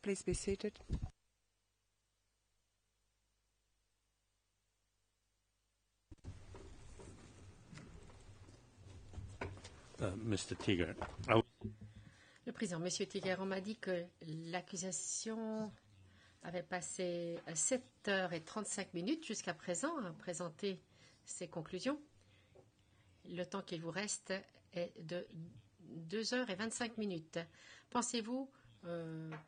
Please be seated. Mr. Tiger. Le président, Monsieur Tiger, on m'a dit que l'accusation avait passé 7h35 jusqu'à présent à présenter ses conclusions. Le temps qu'il vous reste est de 2h25. Pensez-vous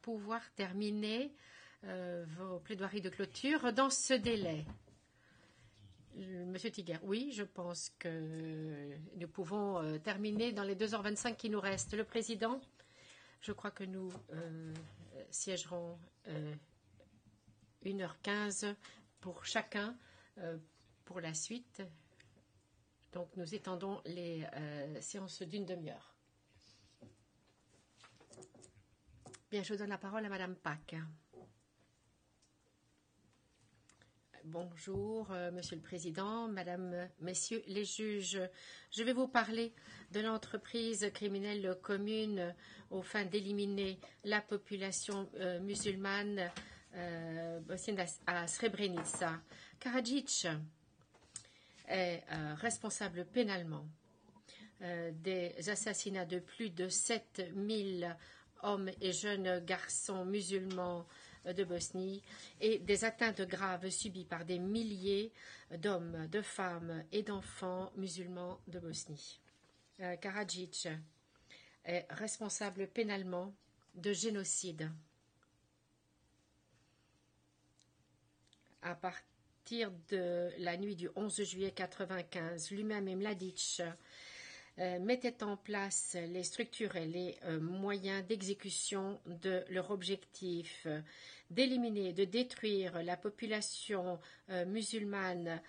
pouvoir terminer vos plaidoiries de clôture dans ce délai? Monsieur Tiger, oui, je pense que nous pouvons terminer dans les 2h25 qui nous restent. Le président, je crois que nous siégerons 1h15 pour chacun pour la suite. Donc, nous étendons les séances d'une demi-heure. Bien, je donne la parole à Madame Pack. Bonjour, Monsieur le Président, Madame, Messieurs les juges. Je vais vous parler de l'entreprise criminelle commune aux fins d'éliminer la population musulmane bosnienne à Srebrenica. Karadzic est responsable pénalement des assassinats de plus de 7000 hommes et jeunes garçons musulmans de Bosnie et des atteintes graves subies par des milliers d'hommes, de femmes et d'enfants musulmans de Bosnie. Karadzic est responsable pénalement de génocide. À partir de la nuit du 11 juillet 1995, lui-même et Mladic mettaient en place les structures et les moyens d'exécution de leur objectif d'éliminer, de détruire la population musulmane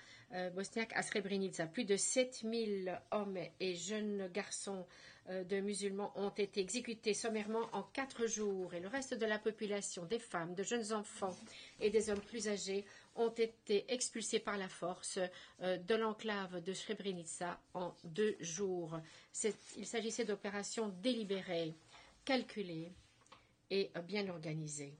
bosniaque à Srebrenica. Plus de 7000 hommes et jeunes garçons de musulmans ont été exécutés sommairement en 4 jours et le reste de la population, des femmes, de jeunes enfants et des hommes plus âgés ont été expulsés par la force de l'enclave de Srebrenica en 2 jours. Il s'agissait d'opérations délibérées, calculées et bien organisées.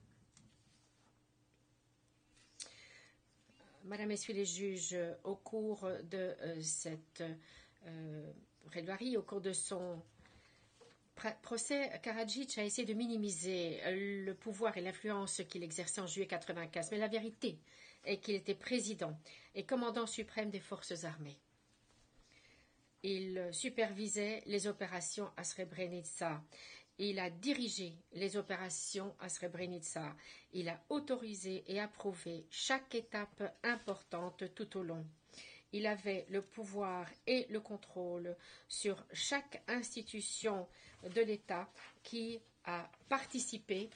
Madame, Messieurs les juges, au cours de cette plaidoirie, au cours de son procès, Karadzic a essayé de minimiser le pouvoir et l'influence qu'il exerçait en juillet 1995. Mais la vérité est qu'il était président et commandant suprême des forces armées. Il supervisait les opérations à Srebrenica. Il a dirigé les opérations à Srebrenica. Il a autorisé et approuvé chaque étape importante tout au long. Il avait le pouvoir et le contrôle sur chaque institution de l'État qui a participé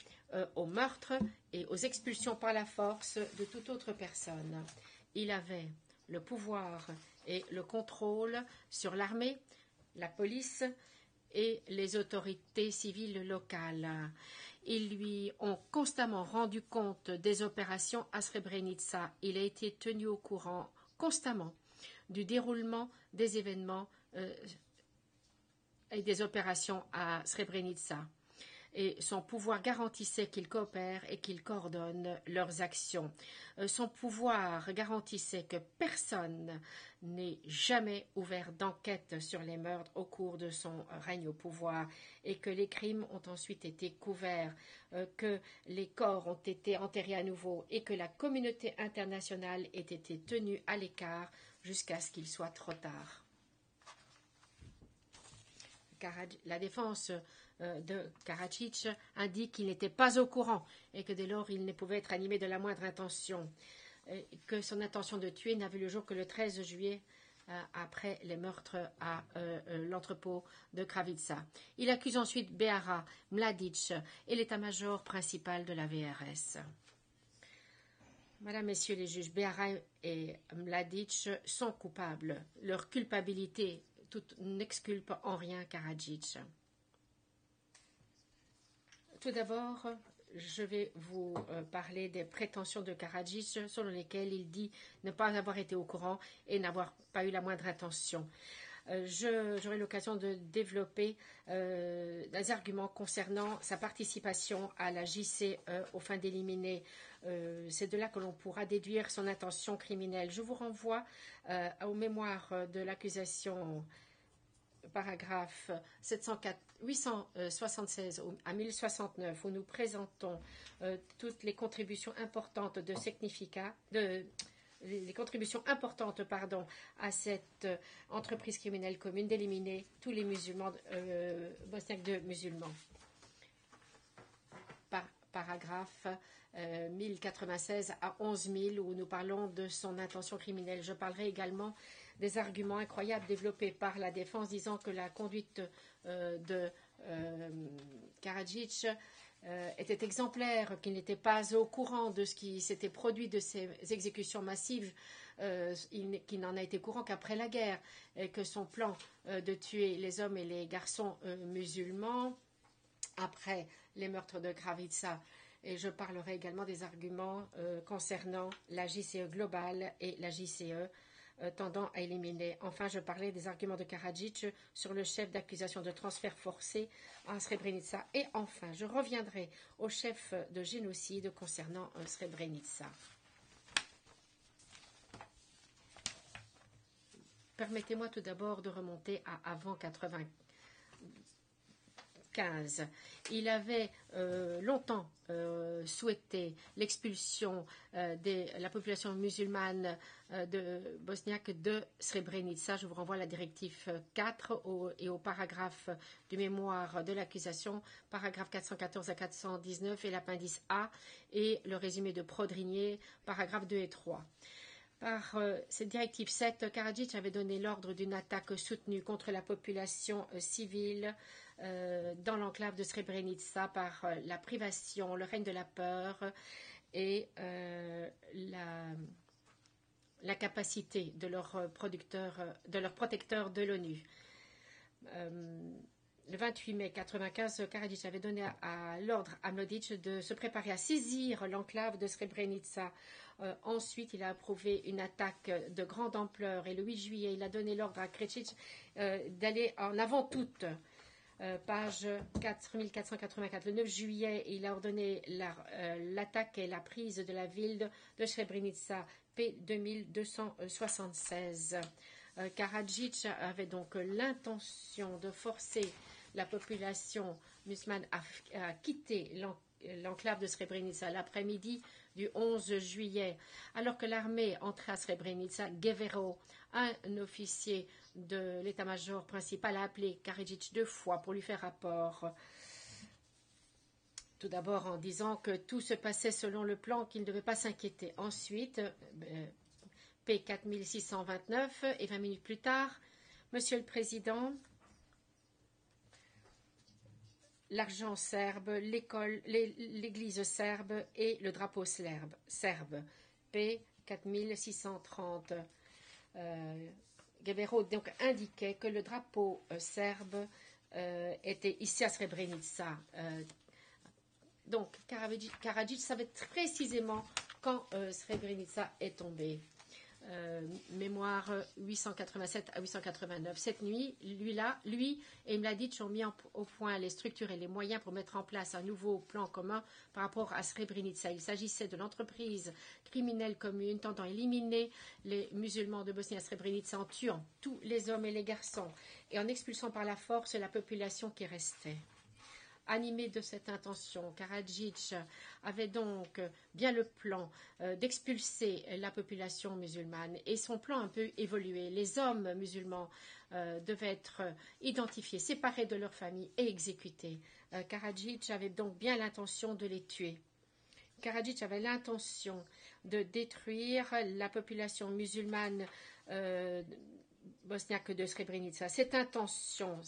au meurtre et aux expulsions par la force de toute autre personne. Il avait le pouvoir et le contrôle sur l'armée, la police et les autorités civiles locales. Ils lui ont constamment rendu compte des opérations à Srebrenica. Il a été tenu au courant constamment du déroulement des événements et des opérations à Srebrenica. Et son pouvoir garantissait qu'il coopère et qu'il coordonne leurs actions. Son pouvoir garantissait que personne n'ait jamais ouvert d'enquête sur les meurtres au cours de son règne au pouvoir et que les crimes ont ensuite été couverts, que les corps ont été enterrés à nouveau et que la communauté internationale ait été tenue à l'écart jusqu'à ce qu'il soit trop tard. La défense de Karadzic indique qu'il n'était pas au courant et que dès lors il ne pouvait être animé de la moindre intention, que son intention de tuer n'a vu le jour que le 13 juillet après les meurtres à l'entrepôt de Kravica. Il accuse ensuite Behara, Mladic et l'état-major principal de la VRS. Madame, Messieurs les juges, Behara et Mladic sont coupables. Leur culpabilité n'exculpe en rien Karadzic. Tout d'abord, je vais vous parler des prétentions de Karadzic selon lesquelles il dit ne pas avoir été au courant et n'avoir pas eu la moindre intention. j'aurai l'occasion de développer des arguments concernant sa participation à la JCE aux fins d'éliminer. C'est de là que l'on pourra déduire son intention criminelle. Je vous renvoie aux mémoires de l'accusation, paragraphe 876 à 1069, où nous présentons toutes les contributions importantes les contributions importantes à cette entreprise criminelle commune d'éliminer tous les musulmans, bosniaques de musulmans. Paragraphe 1096 à 11000, où nous parlons de son intention criminelle. Je parlerai également des arguments incroyables développés par la défense disant que la conduite de Karadzic était exemplaire, qu'il n'était pas au courant de ce qui s'était produit de ces exécutions massives, qu'il n'en a été courant qu'après la guerre, et que son plan de tuer les hommes et les garçons musulmans après les meurtres de Kravitsa. Et je parlerai également des arguments concernant la JCE globale et la JCE tendant à éliminer. Enfin, je parlais des arguments de Karadzic sur le chef d'accusation de transfert forcé à Srebrenica. Et enfin, je reviendrai au chef de génocide concernant Srebrenica. Permettez-moi tout d'abord de remonter à avant 1995. Il avait longtemps souhaité l'expulsion de la population musulmane de bosniaque de Srebrenica. Je vous renvoie à la directive 4 et au paragraphe du mémoire de l'accusation, paragraphe 414 à 419 et l'appendice A et le résumé de Prodrinier, paragraphe 2 et 3. Par cette directive 7, Karadzic avait donné l'ordre d'une attaque soutenue contre la population civile dans l'enclave de Srebrenica par la privation, le règne de la peur et la capacité de leur protecteur de l'ONU. Le 28 mai 1995, Karadzic avait donné à l'ordre à Mladic de se préparer à saisir l'enclave de Srebrenica. Ensuite, il a approuvé une attaque de grande ampleur et le 8 juillet, il a donné l'ordre à Krecic d'aller en avant toute. Page 4484. Le 9 juillet, il a ordonné l'attaque et la prise de la ville de Srebrenica, P 2276. Karadzic avait donc l'intention de forcer la population musulmane à quitter l'enclave de Srebrenica l'après-midi du 11 juillet. Alors que l'armée entrait à Srebrenica, Guevero, un officier de l'état-major principal, a appelé Karadzic 2 fois pour lui faire rapport. Tout d'abord en disant que tout se passait selon le plan, qu'il ne devait pas s'inquiéter. Ensuite, P 4629 et 20 minutes plus tard, Monsieur le Président, l'argent serbe, l'école, l'église serbe et le drapeau serbe. P 4630. Guevero donc indiquait que le drapeau serbe était ici à Srebrenica. Donc Karadzic savait précisément quand Srebrenica est tombé. Mémoire 887 à 889. Cette nuit, lui et Mladic ont mis au point les structures et les moyens pour mettre en place un nouveau plan commun par rapport à Srebrenica. Il s'agissait de l'entreprise criminelle commune tendant à éliminer les musulmans de Bosnie à Srebrenica en tuant tous les hommes et les garçons et en expulsant par la force la population qui restait. Animé de cette intention, Karadzic avait donc bien le plan d'expulser la population musulmane et son plan un peu évolué. Les hommes musulmans devaient être identifiés, séparés de leurs familles et exécutés. Karadzic avait donc bien l'intention de les tuer. Karadzic avait l'intention de détruire la population musulmane bosniaque de Srebrenica. Cette intention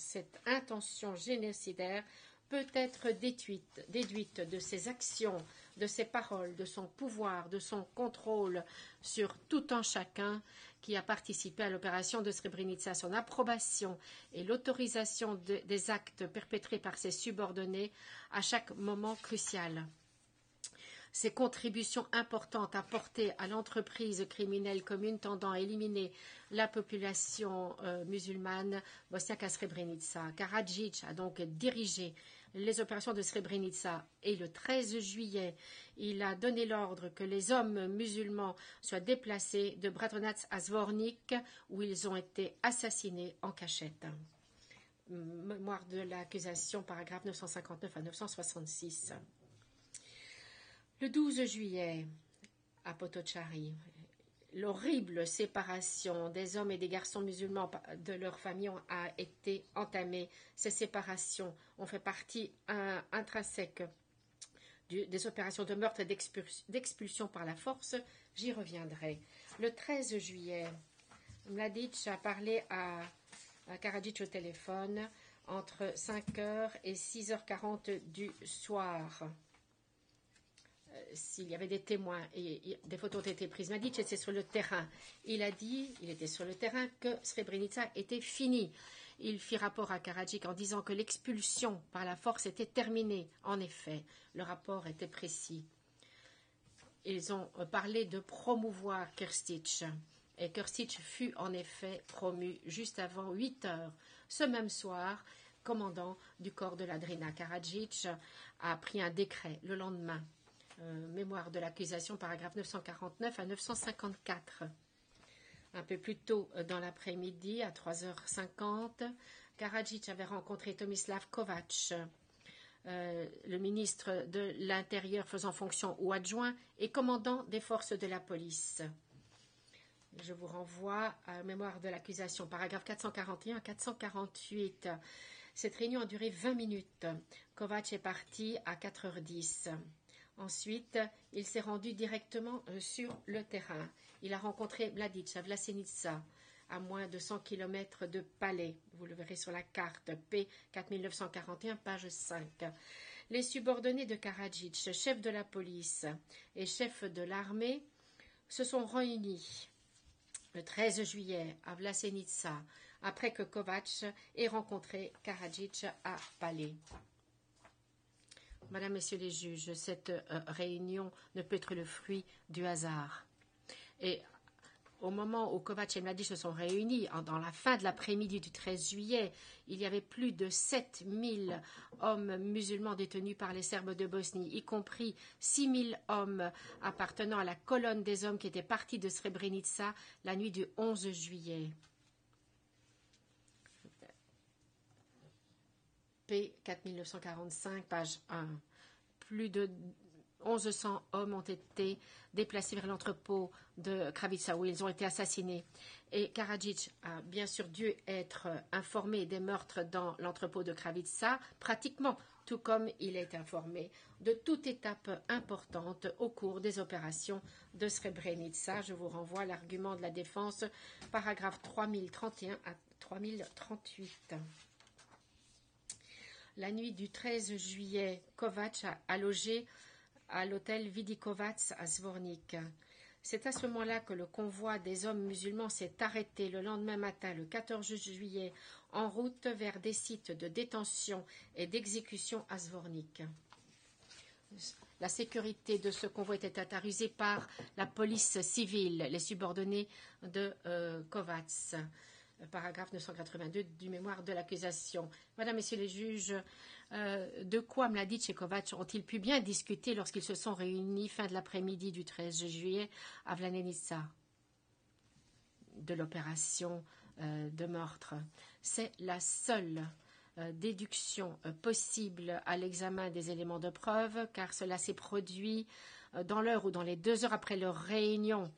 génocidaire peut être déduite de ses actions, de ses paroles, de son pouvoir, de son contrôle sur tout un chacun qui a participé à l'opération de Srebrenica. Son approbation et l'autorisation des actes perpétrés par ses subordonnés à chaque moment crucial. ses contributions importantes apportées à l'entreprise criminelle commune tendant à éliminer la population musulmane bosniaque à Srebrenica. Karadzic a donc dirigé les opérations de Srebrenica et le 13 juillet, il a donné l'ordre que les hommes musulmans soient déplacés de Bratunac à Zvornik où ils ont été assassinés en cachette. Mémoire de l'accusation, paragraphe 959 à 966. Le 12 juillet, à Potocari, l'horrible séparation des hommes et des garçons musulmans de leur famille a été entamée. Ces séparations ont fait partie intrinsèque des opérations de meurtre et d'expulsion par la force. J'y reviendrai. Le 13 juillet, Mladic a parlé à Karadzic au téléphone entre 5h et 6h40 du soir. S'il y avait des témoins et des photos ont été prises, Mladic était sur le terrain. Il a dit, il était sur le terrain, que Srebrenica était fini. Il fit rapport à Karadzic en disant que l'expulsion par la force était terminée. En effet, le rapport était précis. Ils ont parlé de promouvoir Krstić. Et Krstić fut en effet promu juste avant 8h. Ce même soir, commandant du corps de la Drina, Karadzic a pris un décret le lendemain. Mémoire de l'accusation, paragraphe 949 à 954. Un peu plus tôt dans l'après-midi, à 3h50, Karadzic avait rencontré Tomislav Kovač, le ministre de l'Intérieur faisant fonction ou adjoint et commandant des forces de la police. Je vous renvoie à mémoire de l'accusation, paragraphe 441 à 448. Cette réunion a duré 20 minutes. Kovač est parti à 4h10. Ensuite, il s'est rendu directement sur le terrain. Il a rencontré Mladic à Vlasenica, à moins de 100 km de Palais. Vous le verrez sur la carte, P 4941, page 5. Les subordonnés de Karadzic, chef de la police et chef de l'armée, se sont réunis le 13 juillet à Vlasenica, après que Kovač ait rencontré Karadzic à Palais. Madame, Messieurs les juges, cette réunion ne peut être le fruit du hasard. Et au moment où Kovač et Mladic se sont réunis, dans la fin de l'après-midi du 13 juillet, il y avait plus de 7000 hommes musulmans détenus par les Serbes de Bosnie, y compris 6000 hommes appartenant à la colonne des hommes qui étaient partis de Srebrenica la nuit du 11 juillet. P 4945, page 1. Plus de 1100 hommes ont été déplacés vers l'entrepôt de Kravica où ils ont été assassinés. Et Karadzic a bien sûr dû être informé des meurtres dans l'entrepôt de Kravica, pratiquement tout comme il est informé de toute étape importante au cours des opérations de Srebrenica. Je vous renvoie à l'argument de la défense, paragraphe 3031 à 3038. La nuit du 13 juillet, Kovač a logé à l'hôtel Vidikovac à Zvornik. C'est à ce moment-là que le convoi des hommes musulmans s'est arrêté le lendemain matin, le 14 juillet, en route vers des sites de détention et d'exécution à Zvornik. La sécurité de ce convoi était autorisée par la police civile, les subordonnés de Kovač. Paragraphe 982 du mémoire de l'accusation. Madame, Messieurs les juges, de quoi Mladic et Kovač ont-ils pu bien discuter lorsqu'ils se sont réunis fin de l'après-midi du 13 juillet à Vlasenica? De l'opération de meurtre. C'est la seule déduction possible à l'examen des éléments de preuve, car cela s'est produit dans l'heure ou dans les 2 heures après leur réunion,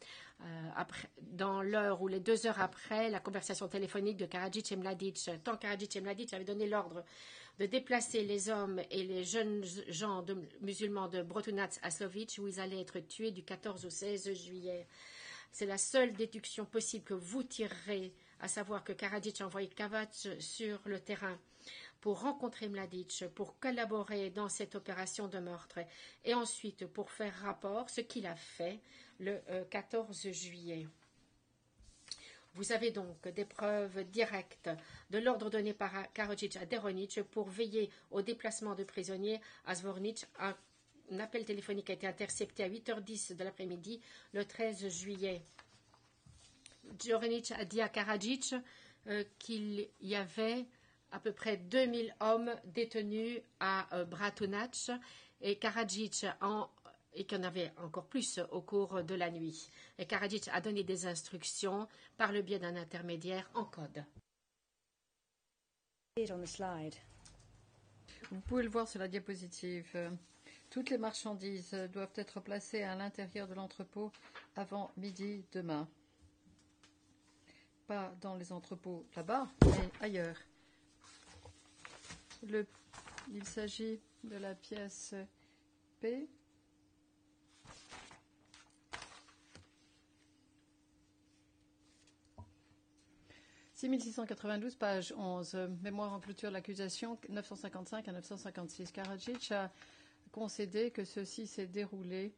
dans l'heure ou les 2 heures après la conversation téléphonique de Karadzic et Mladic. Tant Karadzic et Mladic avaient donné l'ordre de déplacer les hommes et les jeunes gens musulmans de Bratunac à Slovic, où ils allaient être tués du 14 au 16 juillet. C'est la seule déduction possible que vous tirerez, à savoir que Karadzic a envoyé Kovač sur le terrain pour rencontrer Mladic, pour collaborer dans cette opération de meurtre et ensuite pour faire rapport, ce qu'il a fait le 14 juillet. Vous avez donc des preuves directes de l'ordre donné par Karadzic à Deronic pour veiller au déplacement de prisonniers à Zvornik appel téléphonique a été intercepté à 8h10 de l'après-midi le 13 juillet. Djorinic a dit à Karadzic qu'il y avait à peu près 2000 hommes détenus à Bratunac et Karadzic et qu'il y en avait encore plus au cours de la nuit. Et Karadzic a donné des instructions par le biais d'un intermédiaire en code. Vous pouvez le voir sur la diapositive. Toutes les marchandises doivent être placées à l'intérieur de l'entrepôt avant midi demain. Pas dans les entrepôts là-bas, mais ailleurs. Il s'agit de la pièce P. « 6692, page 11, mémoire en clôture de l'accusation, 955 à 956. Karadzic a concédé que ceci s'est déroulé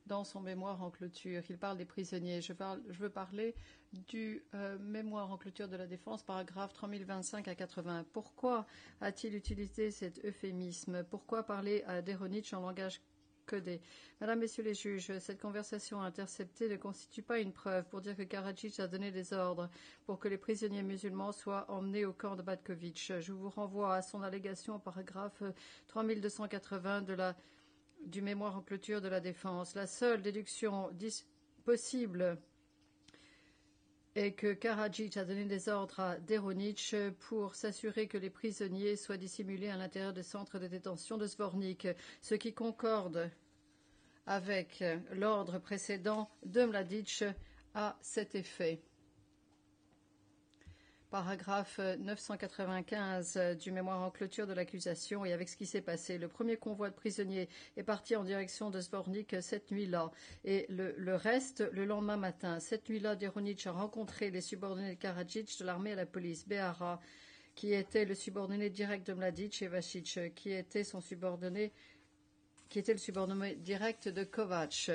dans son mémoire en clôture. Il parle des prisonniers. Je veux parler du mémoire en clôture de la défense, paragraphe 3025 à 80. Pourquoi a-t-il utilisé cet euphémisme? Pourquoi parler à Djorinic en langage codé? Madame, Messieurs les juges, cette conversation interceptée ne constitue pas une preuve pour dire que Karadzic a donné des ordres pour que les prisonniers musulmans soient emmenés au camp de Batkovitch. Je vous renvoie à son allégation au paragraphe 3280 du mémoire en clôture de la défense. La seule déduction possible est que Karadzic a donné des ordres à Djorinic pour s'assurer que les prisonniers soient dissimulés à l'intérieur des centres de détention de Zvornik, ce qui concorde avec l'ordre précédent de Mladic à cet effet. Paragraphe 995 du mémoire en clôture de l'accusation et avec ce qui s'est passé. Le premier convoi de prisonniers est parti en direction de Zvornik cette nuit-là et le reste le lendemain matin. Cette nuit-là, Djorinic a rencontré les subordonnés de Karadzic de l'armée à la police. Behara, qui était le subordonné direct de Mladic, et Vasic, qui était le subordonné direct de Kovac.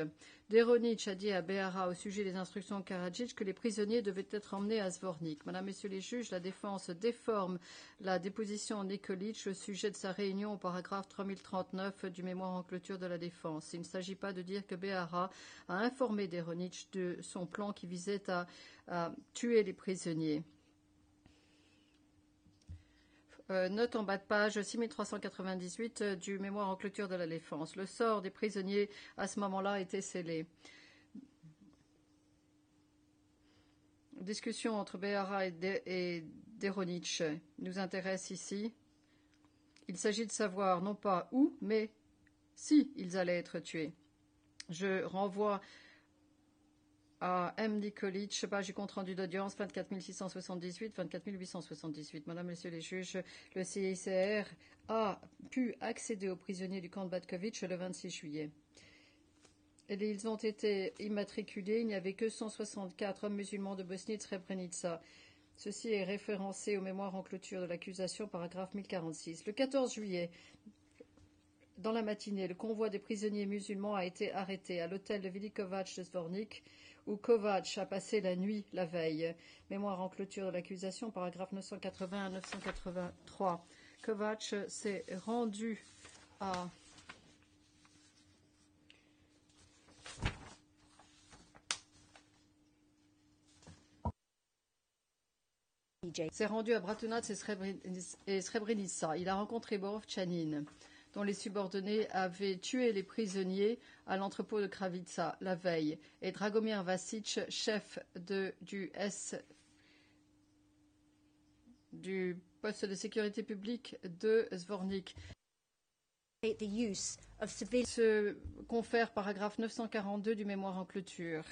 Djorinic a dit à Behara au sujet des instructions de Karadzic que les prisonniers devaient être emmenés à Zvornik. Madame, Messieurs les juges, la défense déforme la déposition de Nikolic au sujet de sa réunion au paragraphe 3039 du mémoire en clôture de la défense. Il ne s'agit pas de dire que Behara a informé Djorinic de son plan qui visait à tuer les prisonniers. Note en bas de page 6398 du mémoire en clôture de la défense. Le sort des prisonniers à ce moment-là était scellé. Discussion entre Behara et Djorinic nous intéresse ici. Il s'agit de savoir non pas où, mais si ils allaient être tués. Je renvoie à M. Nikolic, page du compte-rendu d'audience 24678, 24878. Madame, Messieurs les juges, le CICR a pu accéder aux prisonniers du camp de Batkovitch le 26 juillet. Et ils ont été immatriculés. Il n'y avait que 164 hommes musulmans de Bosnie et de Srebrenica. Ceci est référencé au mémoire en clôture de l'accusation, paragraphe 1046. Le 14 juillet, dans la matinée, le convoi des prisonniers musulmans a été arrêté à l'hôtel de Velikovac de Zvornik, où Kovac a passé la nuit la veille. Mémoire en clôture de l'accusation, paragraphe 980 à 983. Kovac s'est rendu à Bratunac et Srebrenica. Il a rencontré Borov Chanin, dont les subordonnés avaient tué les prisonniers à l'entrepôt de Kravica la veille, et Dragomir Vasic, chef du poste de sécurité publique de Zvornik. Se confère paragraphe 942 du mémoire en clôture.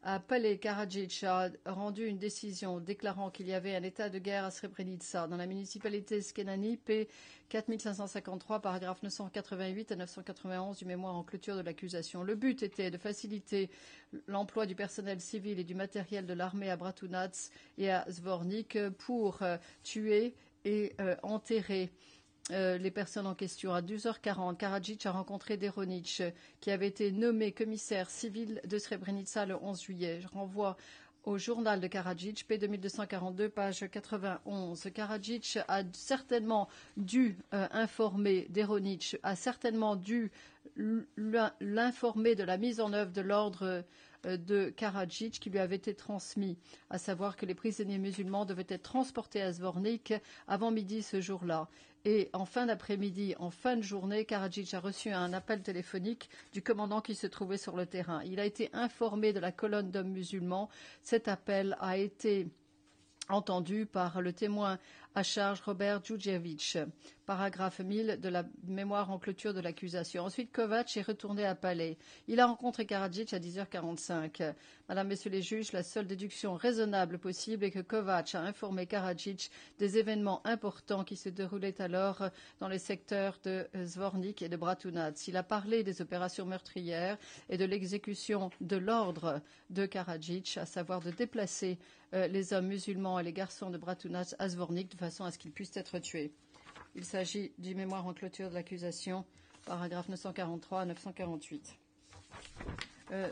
À Palais, Karadzic a rendu une décision déclarant qu'il y avait un état de guerre à Srebrenica dans la municipalité Skenani, P 4553, paragraphe 988 à 991 du mémoire en clôture de l'accusation. Le but était de faciliter l'emploi du personnel civil et du matériel de l'armée à Bratunac et à Zvornik pour tuer et enterrer les personnes en question. À 12h40, Karadzic a rencontré Djorinic, qui avait été nommé commissaire civil de Srebrenica le 11 juillet. Je renvoie au journal de Karadzic, P2242, page 91. Karadzic a certainement dû informer Deronic, a certainement dû l'informer de la mise en œuvre de l'ordre de Karadzic qui lui avait été transmis, à savoir que les prisonniers musulmans devaient être transportés à Zvornik avant midi ce jour-là. Et en fin d'après-midi, en fin de journée, Karadzic a reçu un appel téléphonique du commandant qui se trouvait sur le terrain. Il a été informé de la colonne d'hommes musulmans. Cet appel a été entendu par le témoin à charge Robert Djudjevic, paragraphe 1000 de la mémoire en clôture de l'accusation. Ensuite, Kovac est retourné à Palais. Il a rencontré Karadzic à 10h45. Madame, Messieurs les juges, la seule déduction raisonnable possible est que Kovac a informé Karadzic des événements importants qui se déroulaient alors dans les secteurs de Zvornik et de Bratunac. Il a parlé des opérations meurtrières et de l'exécution de l'ordre de Karadzic, à savoir de déplacer les hommes musulmans et les garçons de Bratunac à Zvornik de façon à ce qu'ils puissent être tués. Il s'agit du mémoire en clôture de l'accusation, paragraphe 943 à 948.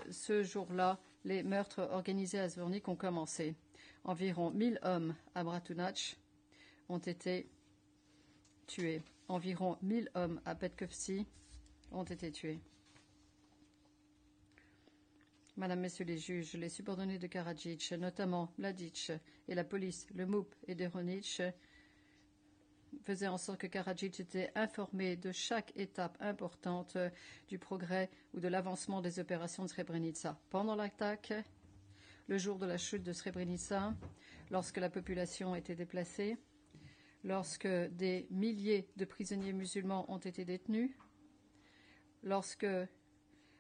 Ce jour-là, les meurtres organisés à Zvornik ont commencé. Environ 1000 hommes à Bratunac ont été tués. Environ 1000 hommes à Petkovci ont été tués. Madame, Messieurs les juges, les subordonnés de Karadzic, notamment Mladic et la police, le MUP et Deronic, faisaient en sorte que Karadzic était informé de chaque étape importante du progrès ou de l'avancement des opérations de Srebrenica. Pendant l'attaque, le jour de la chute de Srebrenica, lorsque la population était déplacée, lorsque des milliers de prisonniers musulmans ont été détenus, lorsque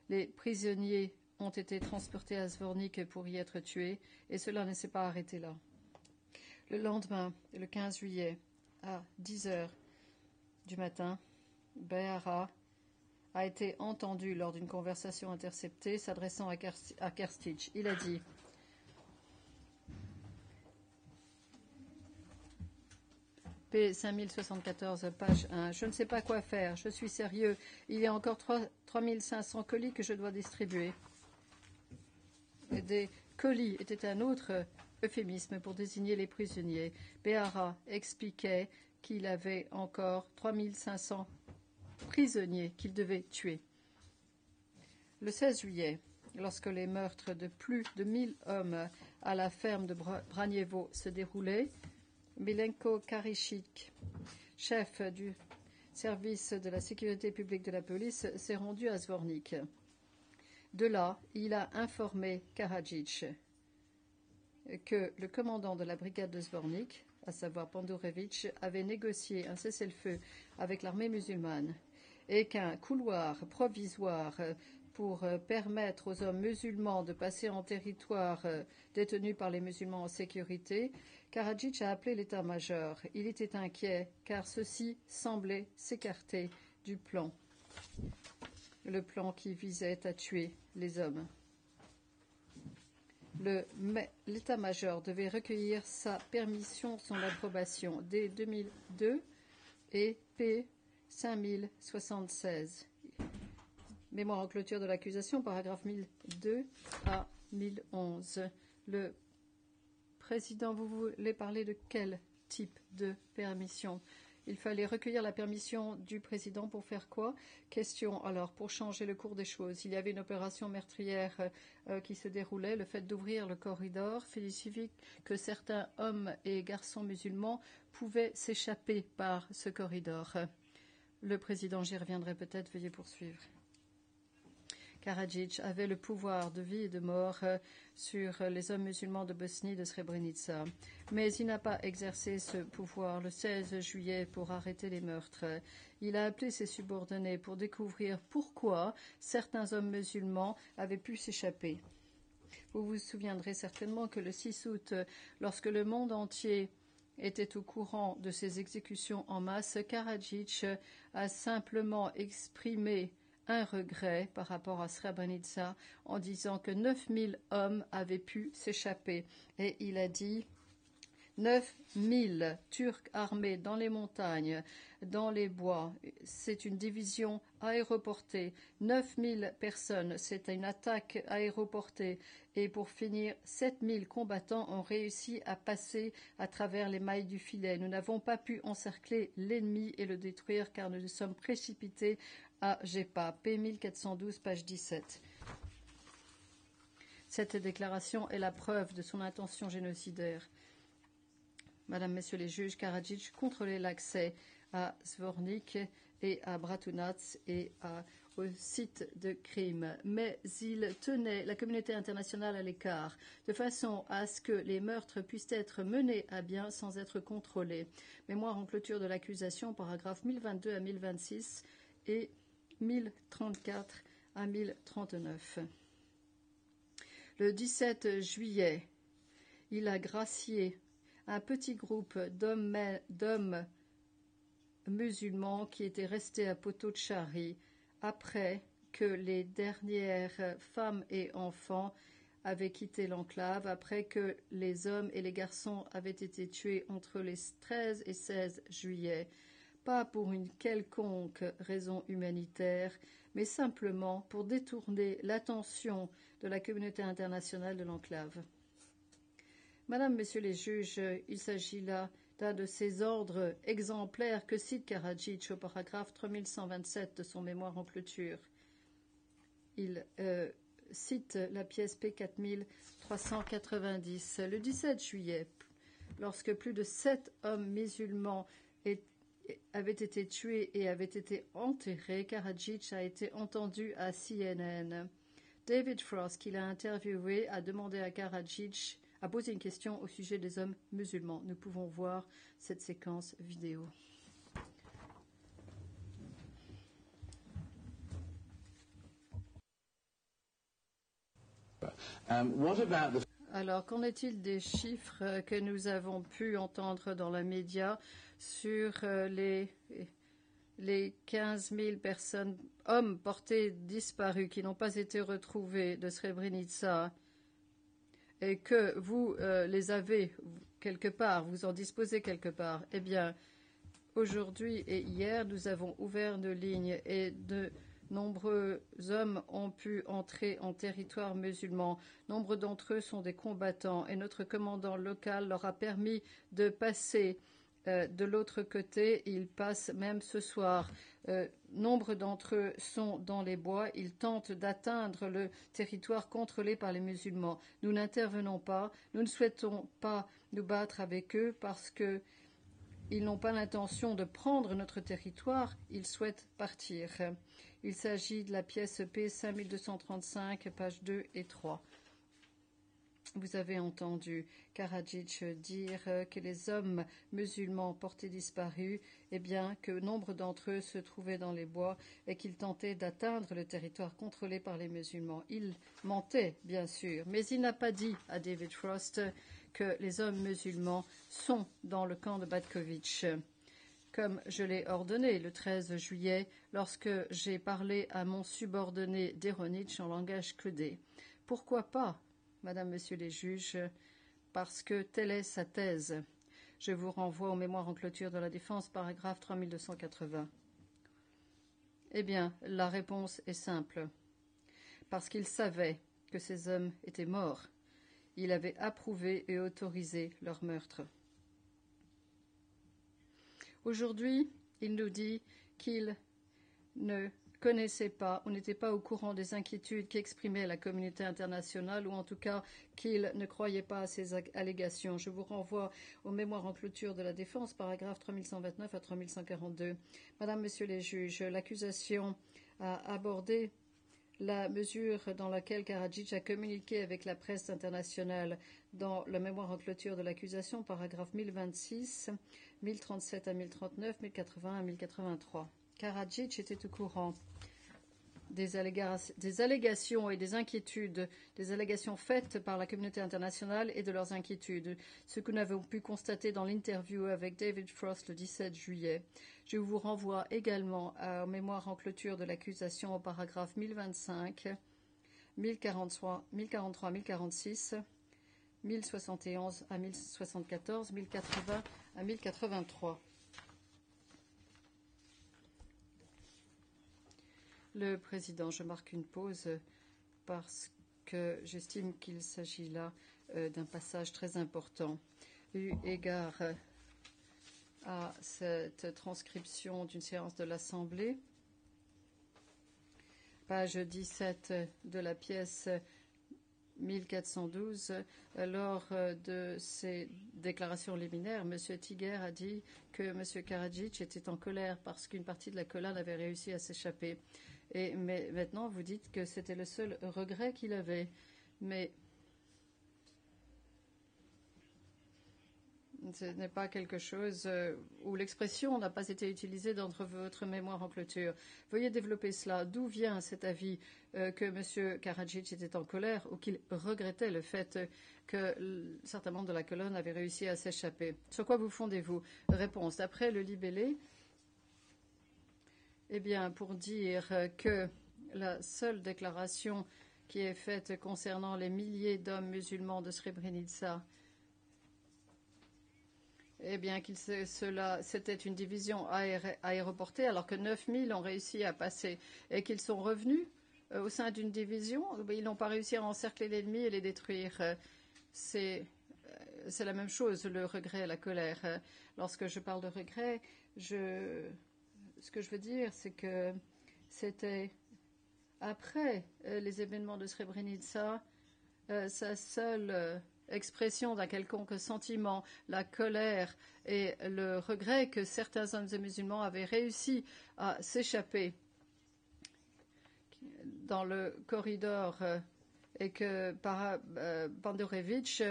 les prisonniers ont été transportés à Zvornik pour y être tués, et cela ne s'est pas arrêté là. Le lendemain, le 15 juillet, à 10h du matin, Behara a été entendu lors d'une conversation interceptée s'adressant à Kerstic. Il a dit P 5074, page 1. Je ne sais pas quoi faire. Je suis sérieux. Il y a encore 3500 colis que je dois distribuer. Et des colis était un autre euphémisme pour désigner les prisonniers. Behara expliquait qu'il avait encore 3500 prisonniers qu'il devait tuer. Le 16 juillet, lorsque les meurtres de plus de 1000 hommes à la ferme de Braniewo se déroulaient, Milenko Karishik, chef du service de la sécurité publique de la police, s'est rendu à Zvornik. De là, il a informé Karadzic que le commandant de la brigade de Zvornik, à savoir Pandurevich, avait négocié un cessez-le-feu avec l'armée musulmane et qu'un couloir provisoire pour permettre aux hommes musulmans de passer en territoire détenu par les musulmans en sécurité, Karadzic a appelé l'état-major. Il était inquiet car ceci semblait s'écarter du plan. Le plan qui visait à tuer les hommes. L'état-major devait recueillir sa permission, son approbation dès 2002 et P 5076. Mémoire en clôture de l'accusation, paragraphe 1002 à 1011. Le président, vous voulez parler de quel type de permission ? Il fallait recueillir la permission du président pour faire quoi? Question, alors, pour changer le cours des choses. Il y avait une opération meurtrière qui se déroulait, le fait d'ouvrir le corridor signifie que certains hommes et garçons musulmans pouvaient s'échapper par ce corridor. Le président, j'y reviendrai peut-être, veuillez poursuivre. Karadzic avait le pouvoir de vie et de mort sur les hommes musulmans de Bosnie de Srebrenica. Mais il n'a pas exercé ce pouvoir le 16 juillet pour arrêter les meurtres. Il a appelé ses subordonnés pour découvrir pourquoi certains hommes musulmans avaient pu s'échapper. Vous vous souviendrez certainement que le 6 août, lorsque le monde entier était au courant de ces exécutions en masse, Karadzic a simplement exprimé un regret par rapport à Srebrenica en disant que 9000 hommes avaient pu s'échapper. Et il a dit 9000 Turcs armés dans les montagnes, dans les bois. C'est une division aéroportée. 9000 personnes, c'est une attaque aéroportée. Et pour finir, 7000 combattants ont réussi à passer à travers les mailles du filet. Nous n'avons pas pu encercler l'ennemi et le détruire car nous nous sommes précipités à Jeppa. P 1412, page 17. Cette déclaration est la preuve de son intention génocidaire. Madame, Messieurs les juges, Karadzic contrôlait l'accès à Zvornik et à Bratunac et au site de crime. Mais il tenait la communauté internationale à l'écart, de façon à ce que les meurtres puissent être menés à bien sans être contrôlés. Mémoire en clôture de l'accusation, paragraphes 1022 à 1026 et 1034 à 1039. Le 17 juillet, il a gracié un petit groupe d'hommes musulmans qui étaient restés à Potocari après que les dernières femmes et enfants avaient quitté l'enclave, après que les hommes et les garçons avaient été tués entre les 13 et 16 juillet, pas pour une quelconque raison humanitaire, mais simplement pour détourner l'attention de la communauté internationale de l'enclave. Madame, Messieurs les juges, il s'agit là d'un de ces ordres exemplaires que cite Karadzic au paragraphe 3127 de son mémoire en clôture. Il cite la pièce P4390. Le 17 juillet, lorsque plus de 7 hommes musulmans avaient été tués et avaient été enterrés, Karadzic a été entendu à CNN. David Frost, qui l'a interviewé, a demandé à Karadzic a posé une question au sujet des hommes musulmans. Nous pouvons voir cette séquence vidéo. Alors, qu'en est-il des chiffres que nous avons pu entendre dans les médias sur les 15 000 personnes, hommes portés disparus, qui n'ont pas été retrouvés de Srebrenica, et que vous les avez quelque part, vous en disposez quelque part? Eh bien, aujourd'hui et hier, nous avons ouvert nos lignes et de nombreux hommes ont pu entrer en territoire musulman. Nombre d'entre eux sont des combattants et notre commandant local leur a permis de passer de l'autre côté. Ils passent même ce soir. Nombre d'entre eux sont dans les bois. Ils tentent d'atteindre le territoire contrôlé par les musulmans. Nous n'intervenons pas. Nous ne souhaitons pas nous battre avec eux parce que ils n'ont pas l'intention de prendre notre territoire. Ils souhaitent partir. Il s'agit de la pièce P 5235, pages 2 et 3. Vous avez entendu Karadzic dire que les hommes musulmans portés disparus, eh bien, que nombre d'entre eux se trouvaient dans les bois et qu'ils tentaient d'atteindre le territoire contrôlé par les musulmans. Il mentait, bien sûr, mais il n'a pas dit à David Frost que les hommes musulmans sont dans le camp de Batkovitch. Comme je l'ai ordonné le 13 juillet, lorsque j'ai parlé à mon subordonné Deronich en langage codé. Pourquoi pas, Madame, Messieurs les juges, parce que telle est sa thèse. Je vous renvoie aux mémoires en clôture de la défense, paragraphe 3280. Eh bien, la réponse est simple. Parce qu'il savait que ces hommes étaient morts, il avait approuvé et autorisé leur meurtre. Aujourd'hui, il nous dit qu'il ne connaissait pas ou n'était pas au courant des inquiétudes qu'exprimait la communauté internationale, ou en tout cas qu'il ne croyait pas à ces allégations. Je vous renvoie aux mémoires en clôture de la défense, paragraphe 3129 à 3142. Madame, Messieurs les juges, l'accusation a abordé la mesure dans laquelle Karadzic a communiqué avec la presse internationale dans la mémoire en clôture de l'accusation, paragraphe 1026, 1037 à 1039, 1080 à 1083. Karadzic était au courant des allégations et des inquiétudes, des allégations faites par la communauté internationale et de leurs inquiétudes, ce que nous avons pu constater dans l'interview avec David Frost le 17 juillet. Je vous renvoie également aux mémoires en clôture de l'accusation au paragraphe 1025, 1043, 1046, 1071 à 1074, 1080 à 1083. Le président, je marque une pause parce que j'estime qu'il s'agit là d'un passage très important. Eu égard à cette transcription d'une séance de l'Assemblée, page 17 de la pièce 1412, lors de ses déclarations liminaires, M. Tiger a dit que M. Karadzic était en colère parce qu'une partie de la colonne avait réussi à s'échapper. Mais maintenant, vous dites que c'était le seul regret qu'il avait. Mais ce n'est pas quelque chose où l'expression n'a pas été utilisée dans votre mémoire en clôture. Veuillez développer cela. D'où vient cet avis que M. Karadzic était en colère ou qu'il regrettait le fait que certains membres de la colonne avaient réussi à s'échapper? Sur quoi vous fondez-vous? Réponse. D'après le libellé, eh bien, pour dire que la seule déclaration qui est faite concernant les milliers d'hommes musulmans de Srebrenica, eh bien, c'était une division aéroportée, alors que 9000 ont réussi à passer et qu'ils sont revenus au sein d'une division. Ils n'ont pas réussi à encercler l'ennemi et les détruire. C'est la même chose, le regret et la colère. Lorsque je parle de regret, ce que je veux dire, c'est que c'était après les événements de Srebrenica, sa seule expression d'un quelconque sentiment, la colère et le regret que certains hommes et musulmans avaient réussi à s'échapper dans le corridor et que Banderevitch,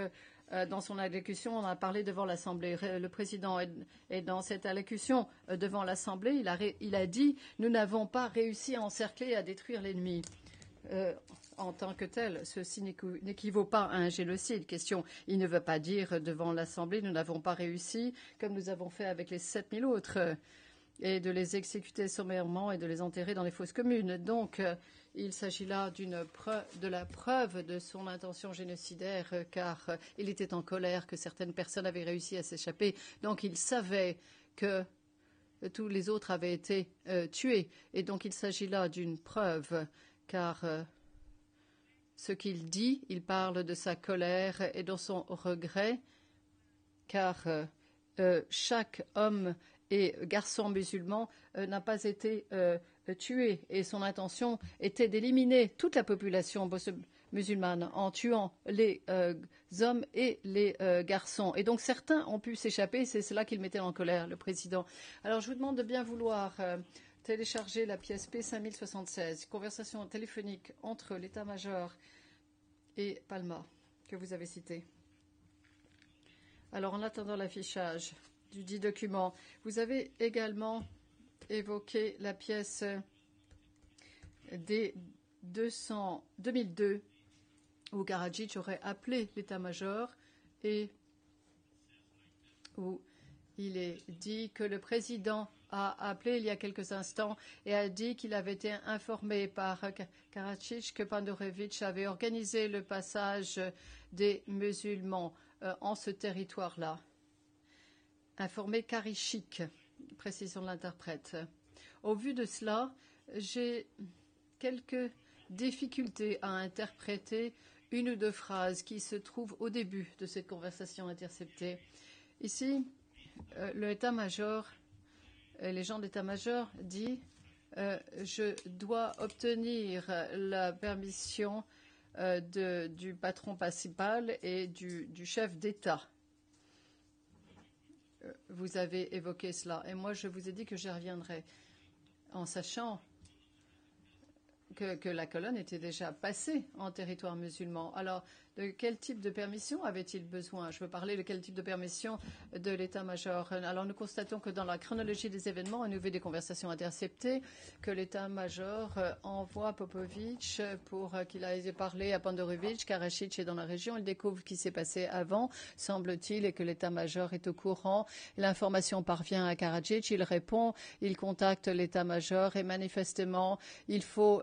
dans son allocution, on a parlé devant l'Assemblée. Le président est dans cette allocution devant l'Assemblée. Il a dit « Nous n'avons pas réussi à encercler et à détruire l'ennemi ». En tant que tel, ceci n'équivaut pas à un génocide. Question, il ne veut pas dire devant l'Assemblée « Nous n'avons pas réussi », comme nous avons fait avec les 7000 autres, et de les exécuter sommairement et de les enterrer dans les fosses communes. Donc, il s'agit là de la preuve de son intention génocidaire, car il était en colère que certaines personnes avaient réussi à s'échapper. Donc, il savait que tous les autres avaient été tués. Et donc, il s'agit là d'une preuve, car ce qu'il dit, il parle de sa colère et de son regret, car chaque homme et garçon musulman n'a pas été tué, et son intention était d'éliminer toute la population musulmane en tuant les hommes et les garçons. Et donc certains ont pu s'échapper, c'est cela qu'il mettait en colère, le président. Alors je vous demande de bien vouloir télécharger la pièce P5076, conversation téléphonique entre l'état-major et Palma, que vous avez cité. Alors en attendant l'affichage du dit document, vous avez également évoqué la pièce des 2002 où Karadzic aurait appelé l'état-major et où il est dit que le président a appelé il y a quelques instants et a dit qu'il avait été informé par Karadzic que Banderevitch avait organisé le passage des musulmans en ce territoire-là. Informé Karichik, précision de l'interprète. Au vu de cela, j'ai quelques difficultés à interpréter une ou deux phrases qui se trouvent au début de cette conversation interceptée. Ici, l'état-major, les gens d'état-major disent je dois obtenir la permission du patron principal et du chef d'État. Vous avez évoqué cela. Et moi, je vous ai dit que j'y reviendrai en sachant que la colonne était déjà passée en territoire musulman. Alors, de quel type de permission avait-il besoin? Je veux parler de quel type de permission de l'état-major. Alors, nous constatons que dans la chronologie des événements, à nouveau des conversations interceptées, que l'état-major envoie Popovic pour qu'il aille parler à Banderevitch. Karadzic est dans la région. Il découvre ce qui s'est passé avant, semble-t-il, et que l'état-major est au courant. L'information parvient à Karadzic. Il répond, il contacte l'état-major et manifestement, il faut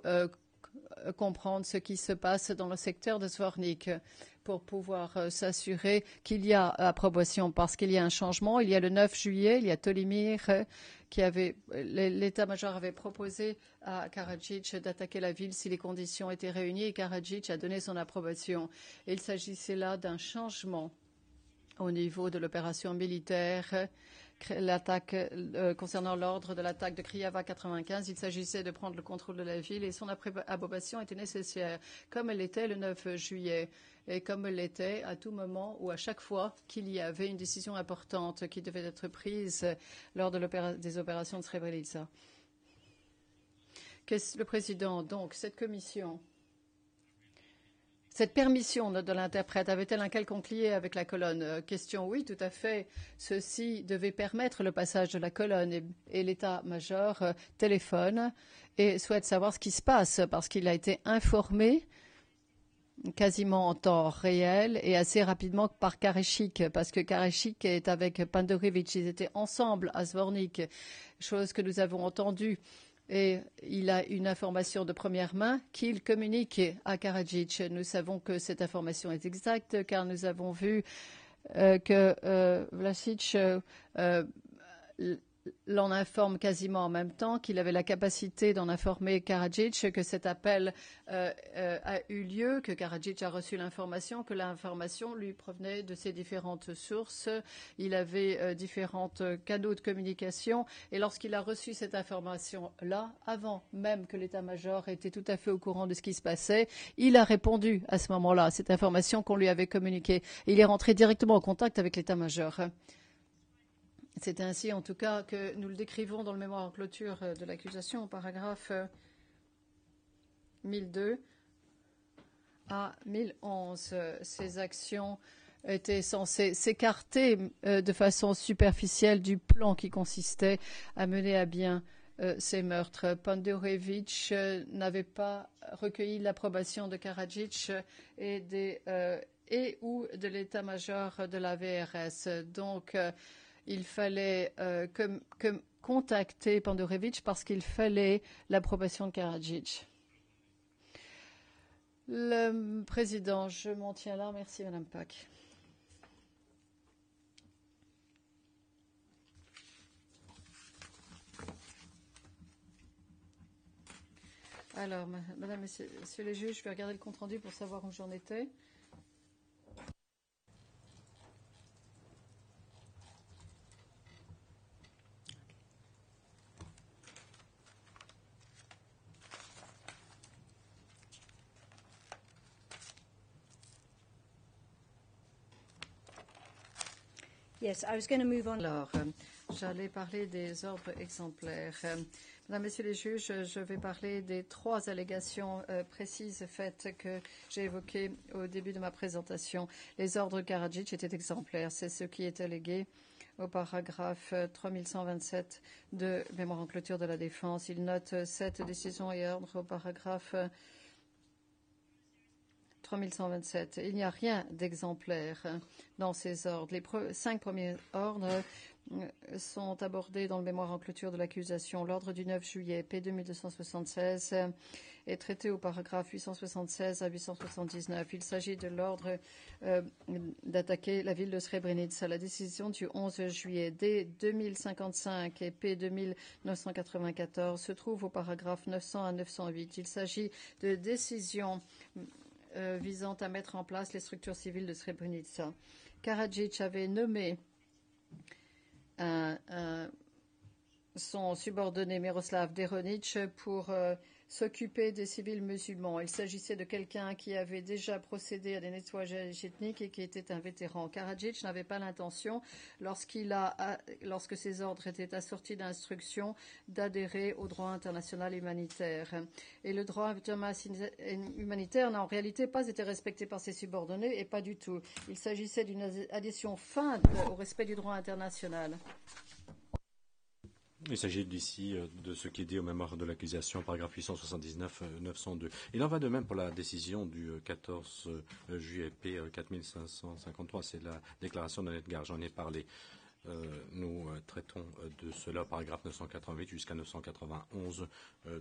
comprendre ce qui se passe dans le secteur de Zvornik pour pouvoir s'assurer qu'il y a approbation parce qu'il y a un changement. Il y a le 9 juillet, il y a Tolimir l'état-major avait proposé à Karadzic d'attaquer la ville si les conditions étaient réunies et Karadzic a donné son approbation. Il s'agissait là d'un changement au niveau de l'opération militaire. L'attaque concernant l'ordre de l'attaque de Kryava 95, il s'agissait de prendre le contrôle de la ville et son approbation était nécessaire, comme elle l'était le 9 juillet et comme elle l'était à tout moment ou à chaque fois qu'il y avait une décision importante qui devait être prise lors des opérations de Srebrenica. Le président, donc, cette commission, cette permission de l'interprète avait-elle un quelconque lien avec la colonne? Question oui, tout à fait. Ceci devait permettre le passage de la colonne et l'état-major téléphone et souhaite savoir ce qui se passe parce qu'il a été informé quasiment en temps réel et assez rapidement par Karechik parce que Karechik est avec Pandorevich. Ils étaient ensemble à Zvornik, chose que nous avons entendue. Et il a une information de première main qu'il communique à Karadzic. Nous savons que cette information est exacte car nous avons vu que Vlasic l'en informe quasiment en même temps, qu'il avait la capacité d'en informer Karadzic, que cet appel a eu lieu, que Karadzic a reçu l'information, que l'information lui provenait de ses différentes sources. Il avait différents canaux de communication et lorsqu'il a reçu cette information-là, avant même que l'état-major était tout à fait au courant de ce qui se passait, il a répondu à ce moment-là à cette information qu'on lui avait communiquée. Il est rentré directement en contact avec l'état-major. C'est ainsi, en tout cas, que nous le décrivons dans le mémoire en clôture de l'accusation, au paragraphe 1002 à 1011. Ces actions étaient censées s'écarter de façon superficielle du plan qui consistait à mener à bien ces meurtres. Pandorevich n'avait pas recueilli l'approbation de Karadzic et ou de l'état-major de la VRS. Donc, il fallait contacter Pandorevich parce qu'il fallait l'approbation de Karadzic. Le président, je m'en tiens là. Merci, Madame Pack. Alors, Madame, Messieurs les juges, je vais regarder le compte-rendu pour savoir où j'en étais. Yes, I was going to move on. Alors, j'allais parler des ordres exemplaires. Mesdames, Messieurs les juges, je vais parler des 3 allégations précises faites que j'ai évoquées au début de ma présentation. Les ordres Karadzic étaient exemplaires. C'est ce qui est allégué au paragraphe 3127 de Mémoire en clôture de la défense. Il note 7 décisions et ordres au paragraphe 3127. Il n'y a rien d'exemplaire dans ces ordres. Les 5 premiers ordres sont abordés dans le mémoire en clôture de l'accusation. L'ordre du 9 juillet, P 2276, est traité au paragraphe 876 à 879. Il s'agit de l'ordre d'attaquer la ville de Srebrenica. La décision du 11 juillet, D 2055 et P 2994 se trouve au paragraphe 900 à 908. Il s'agit de décisions visant à mettre en place les structures civiles de Srebrenica. Karadzic avait nommé son subordonné Miroslav Deronic pour s'occuper des civils musulmans. Il s'agissait de quelqu'un qui avait déjà procédé à des nettoyages ethniques et qui était un vétéran. Karadzic n'avait pas l'intention, lorsque ses ordres étaient assortis d'instructions, d'adhérer au droit international humanitaire. Et le droit humanitaire n'a en réalité pas été respecté par ses subordonnés et pas du tout. Il s'agissait d'une adhésion feinte au respect du droit international. Il s'agit ici de ce qui est dit au mémoire de l'accusation, paragraphe 879-902. Il en va de même pour la décision du 14 juillet P 4553, c'est la déclaration de Edgar, j'en ai parlé. Nous traitons de cela au paragraphe 988 jusqu'à 991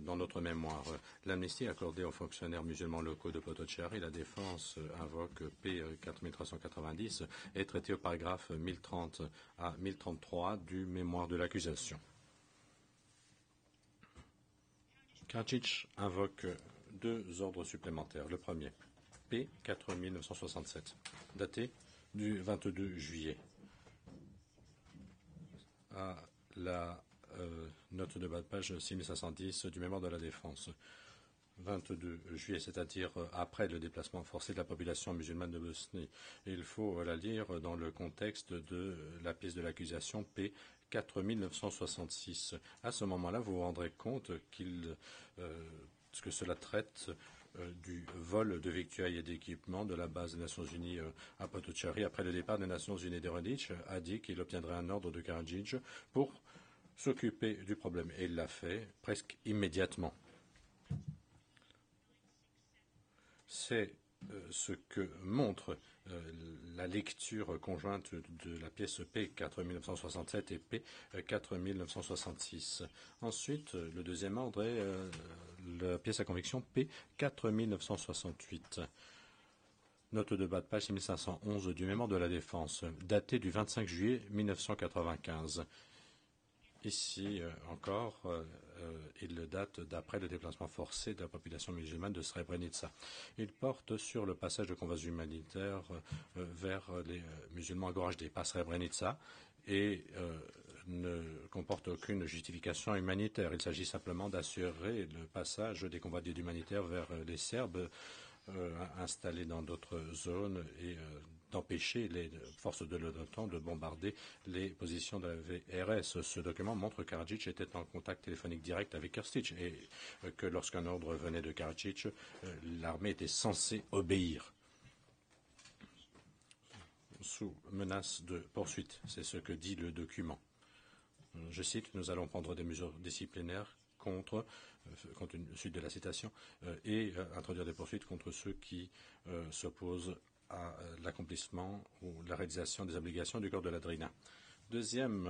dans notre mémoire. L'amnistie accordée aux fonctionnaires musulmans locaux de Potocari, la défense invoque P 4390 est traitée au paragraphe 1030 à 1033 du mémoire de l'accusation. Karadzic invoque deux ordres supplémentaires. Le premier, P 4967, daté du 22 juillet. À la note de bas de page 6510 du mémoire de la défense. 22 juillet, c'est-à-dire après le déplacement forcé de la population musulmane de Bosnie. Il faut la lire dans le contexte de la pièce de l'accusation P 4966. À ce moment-là, vous vous rendrez compte que cela traite du vol de victuailles et d'équipements de la base des Nations Unies à Potocari. Après le départ des Nations Unies, Radic a dit qu'il obtiendrait un ordre de Karadzic pour s'occuper du problème. Et il l'a fait presque immédiatement. C'est ce que montre la lecture conjointe de la pièce P 4967 et P 4966. Ensuite, le deuxième ordre est la pièce à conviction P 4968. Note de bas de page 6511 du mémoire de la défense, datée du 25 juillet 1995. Ici encore, il date d'après le déplacement forcé de la population musulmane de Srebrenica. Il porte sur le passage de convois humanitaires vers les musulmans à Goražde, pas Srebrenica, et ne comporte aucune justification humanitaire. Il s'agit simplement d'assurer le passage des convois d'aide humanitaire vers les Serbes installés dans d'autres zones et d'empêcher les forces de l'OTAN de bombarder les positions de la VRS. Ce document montre que Karadzic était en contact téléphonique direct avec Krstić et que lorsqu'un ordre venait de Karadzic, l'armée était censée obéir sous menace de poursuite. C'est ce que dit le document. Je cite, nous allons prendre des mesures disciplinaires contre une suite de la citation, et introduire des poursuites contre ceux qui s'opposent à l'accomplissement ou la réalisation des obligations du corps de la Drina. Deuxième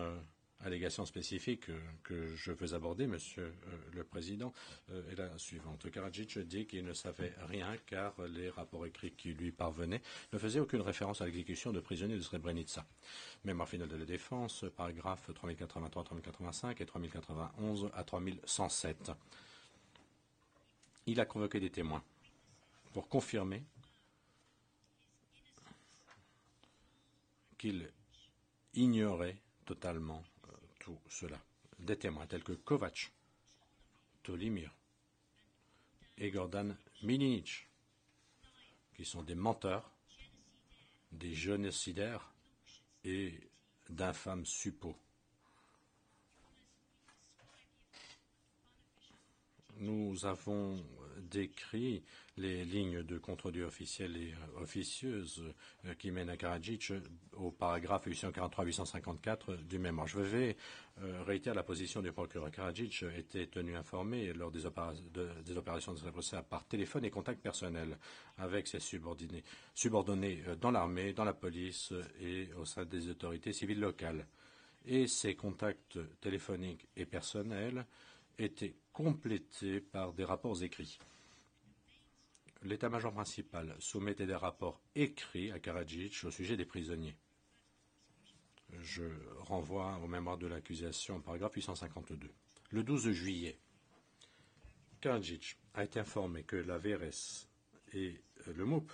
allégation spécifique que je veux aborder, Monsieur le Président, est la suivante. Karadzic dit qu'il ne savait rien car les rapports écrits qui lui parvenaient ne faisaient aucune référence à l'exécution de prisonniers de Srebrenica. Mémoire finale de la défense, paragraphes 3083, 3085 et 3091 à 3107. Il a convoqué des témoins pour confirmer qu'il ignorait totalement tout cela. Des témoins tels que Kovac, Tolimir et Gordan Milinic, qui sont des menteurs, des génocidaires et d'infâmes suppôts. Nous avons décrit les lignes de contredit officielles et officieuses qui mènent à Karadzic au paragraphe 843-854 du mémoire. Je vais réitérer la position du procureur. Karadzic était tenu informé lors des opérations de Srebrenica par téléphone et contact personnel avec ses subordonnés dans l'armée, dans la police et au sein des autorités civiles locales. Et ces contacts téléphoniques et personnels étaient complétés par des rapports écrits. L'état-major principal soumettait des rapports écrits à Karadzic au sujet des prisonniers. Je renvoie au mémoire de l'accusation, paragraphe 852. Le 12 juillet, Karadzic a été informé que la VRS et le MOUP,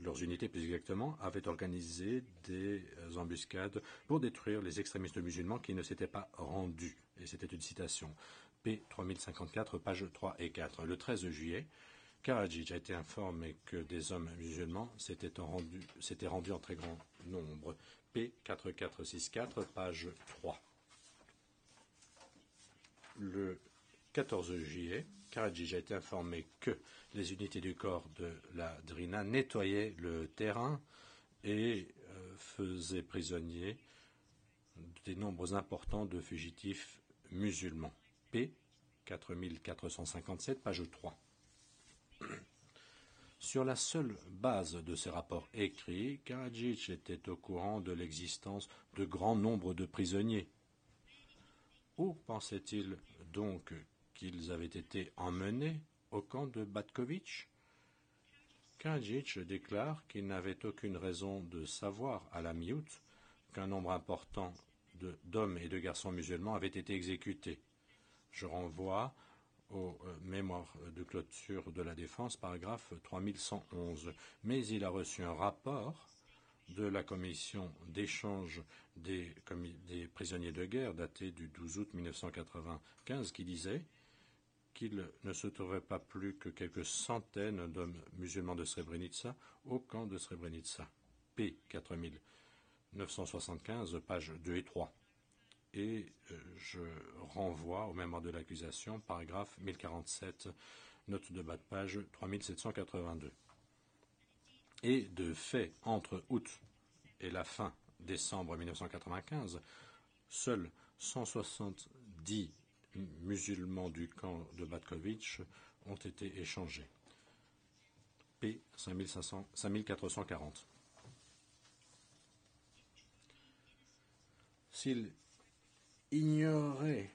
leurs unités plus exactement, avaient organisé des embuscades pour détruire les extrémistes musulmans qui ne s'étaient pas rendus. Et c'était une citation. P 3054, pages 3 et 4. Le 13 juillet, Karadzic a été informé que des hommes musulmans s'étaient rendus en très grand nombre. P 4464, page 3. Le 14 juillet, Karadzic a été informé que les unités du corps de la Drina nettoyaient le terrain et faisaient prisonniers des nombres importants de fugitifs musulmans. P 4457, page 3. Sur la seule base de ces rapports écrits, Karadzic était au courant de l'existence de grands nombres de prisonniers. Où pensait-il donc qu'ils avaient été emmenés au camp de Batkovitch? Karadzic déclare qu'il n'avait aucune raison de savoir à la mi-août qu'un nombre important d'hommes et de garçons musulmans avaient été exécutés. Je renvoie aux mémoires de clôture de la défense, paragraphe 3111. Mais il a reçu un rapport de la commission d'échange des prisonniers de guerre daté du 12 août 1995 qui disait qu'il ne se trouvait pas plus que quelques centaines d'hommes musulmans de Srebrenica au camp de Srebrenica. P. 4975, pages 2 et 3. Et je renvoie au mémoire de l'accusation, paragraphe 1047, note de bas de page 3782. Et de fait, entre août et la fin décembre 1995, seuls 170 musulmans du camp de Batkovitch ont été échangés. P. 5440. S'il ignorait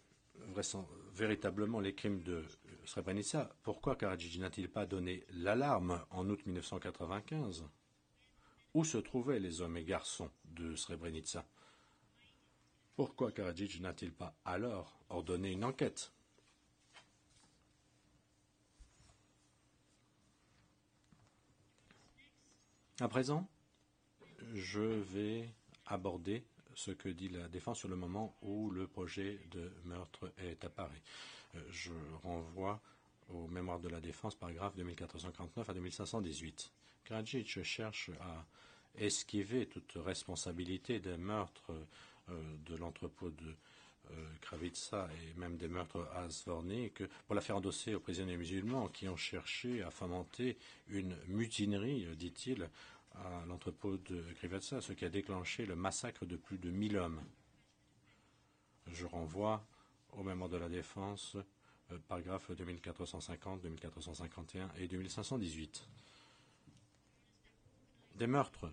véritablement les crimes de Srebrenica, pourquoi Karadzic n'a-t-il pas donné l'alarme en août 1995? Où se trouvaient les hommes et garçons de Srebrenica? Pourquoi Karadzic n'a-t-il pas alors ordonné une enquête? À présent, je vais aborder ce que dit la défense sur le moment où le projet de meurtre est apparu. Je renvoie aux mémoires de la défense, paragraphe 2449 à 2518. Karadzic cherche à esquiver toute responsabilité des meurtres de l'entrepôt de Kravitsa et même des meurtres à Zvornik pour la faire endosser aux prisonniers musulmans qui ont cherché à fomenter une mutinerie, dit-il, à l'entrepôt de Krivitsa, ce qui a déclenché le massacre de plus de 1000 hommes. Je renvoie au mémoire de la défense, paragraphes 2450, 2451 et 2518. Des meurtres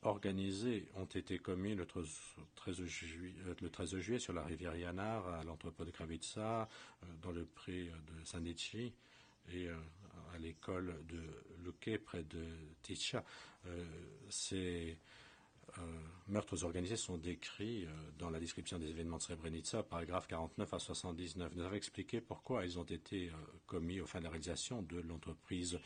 organisés ont été commis le 13 juillet sur la rivière Yanar, à l'entrepôt de Kravitsa, dans le pré de Sandichi et à l'école de Luque, près de Ticha. Ces meurtres organisés sont décrits dans la description des événements de Srebrenica, paragraphes 49 à 79. Nous avons expliqué pourquoi ils ont été commis au fin de la réalisation de l'entreprise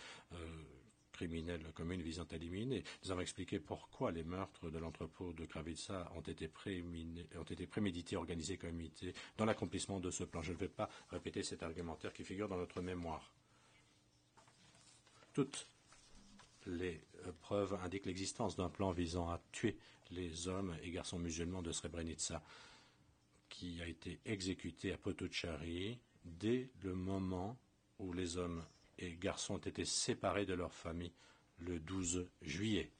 criminelle commune visant à éliminer. Nous avons expliqué pourquoi les meurtres de l'entrepôt de Kravitsa ont été prémédités, organisés, commités dans l'accomplissement de ce plan. Je ne vais pas répéter cet argumentaire qui figure dans notre mémoire. Toutes les preuves indiquent l'existence d'un plan visant à tuer les hommes et garçons musulmans de Srebrenica qui a été exécuté à Potocari dès le moment où les hommes et garçons ont été séparés de leur famille le 12 juillet.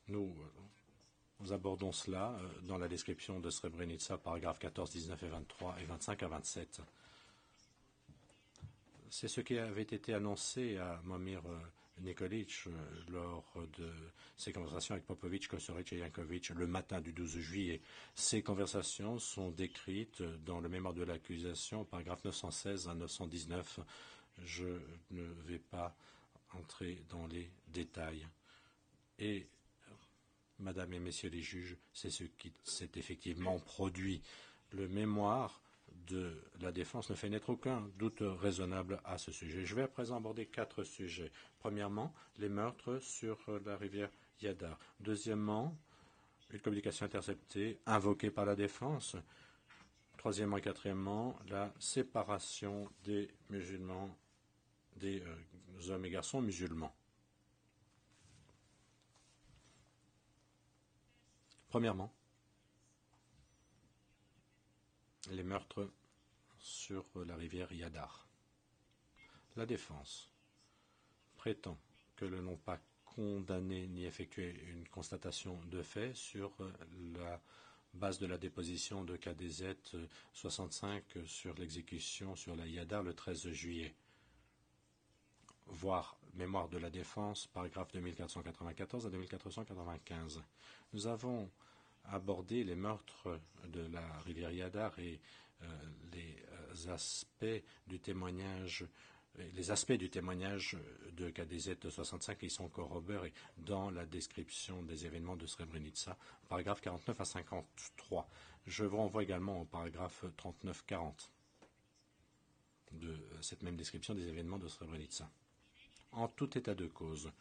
Nous abordons cela dans la description de Srebrenica, paragraphes 14, 19 et 23 et 25 à 27. C'est ce qui avait été annoncé à Momir Nikolic lors de ses conversations avec Popovic, Kosoric et Yankovic le matin du 12 juillet. Ces conversations sont décrites dans le mémoire de l'accusation, paragraphe 916 à 919. Je ne vais pas entrer dans les détails. Et, Madame et Messieurs les juges, c'est ce qui s'est effectivement produit. Le mémoire de la défense ne fait naître aucun doute raisonnable à ce sujet. Je vais à présent aborder 4 sujets. Premièrement, les meurtres sur la rivière Yadar. Deuxièmement, une communication interceptée invoquée par la défense. Troisièmement et quatrièmement, la séparation des musulmans, des hommes et garçons musulmans. Premièrement, les meurtres sur la rivière Yadar. La défense prétend que ne n'ont pas condamné ni effectué une constatation de fait sur la base de la déposition de KDZ 65 sur l'exécution sur la Yadar le 13 juillet. voir Mémoire de la Défense, paragraphe 2494 à 2495. Nous avons abordé les meurtres de la rivière Yadar et les aspects du témoignage de KDZ 65 qui sont corroborés dans la description des événements de Srebrenica, paragraphe 49 à 53. Je vous renvoie également au paragraphe 39-40 de cette même description des événements de Srebrenica. En tout état de cause,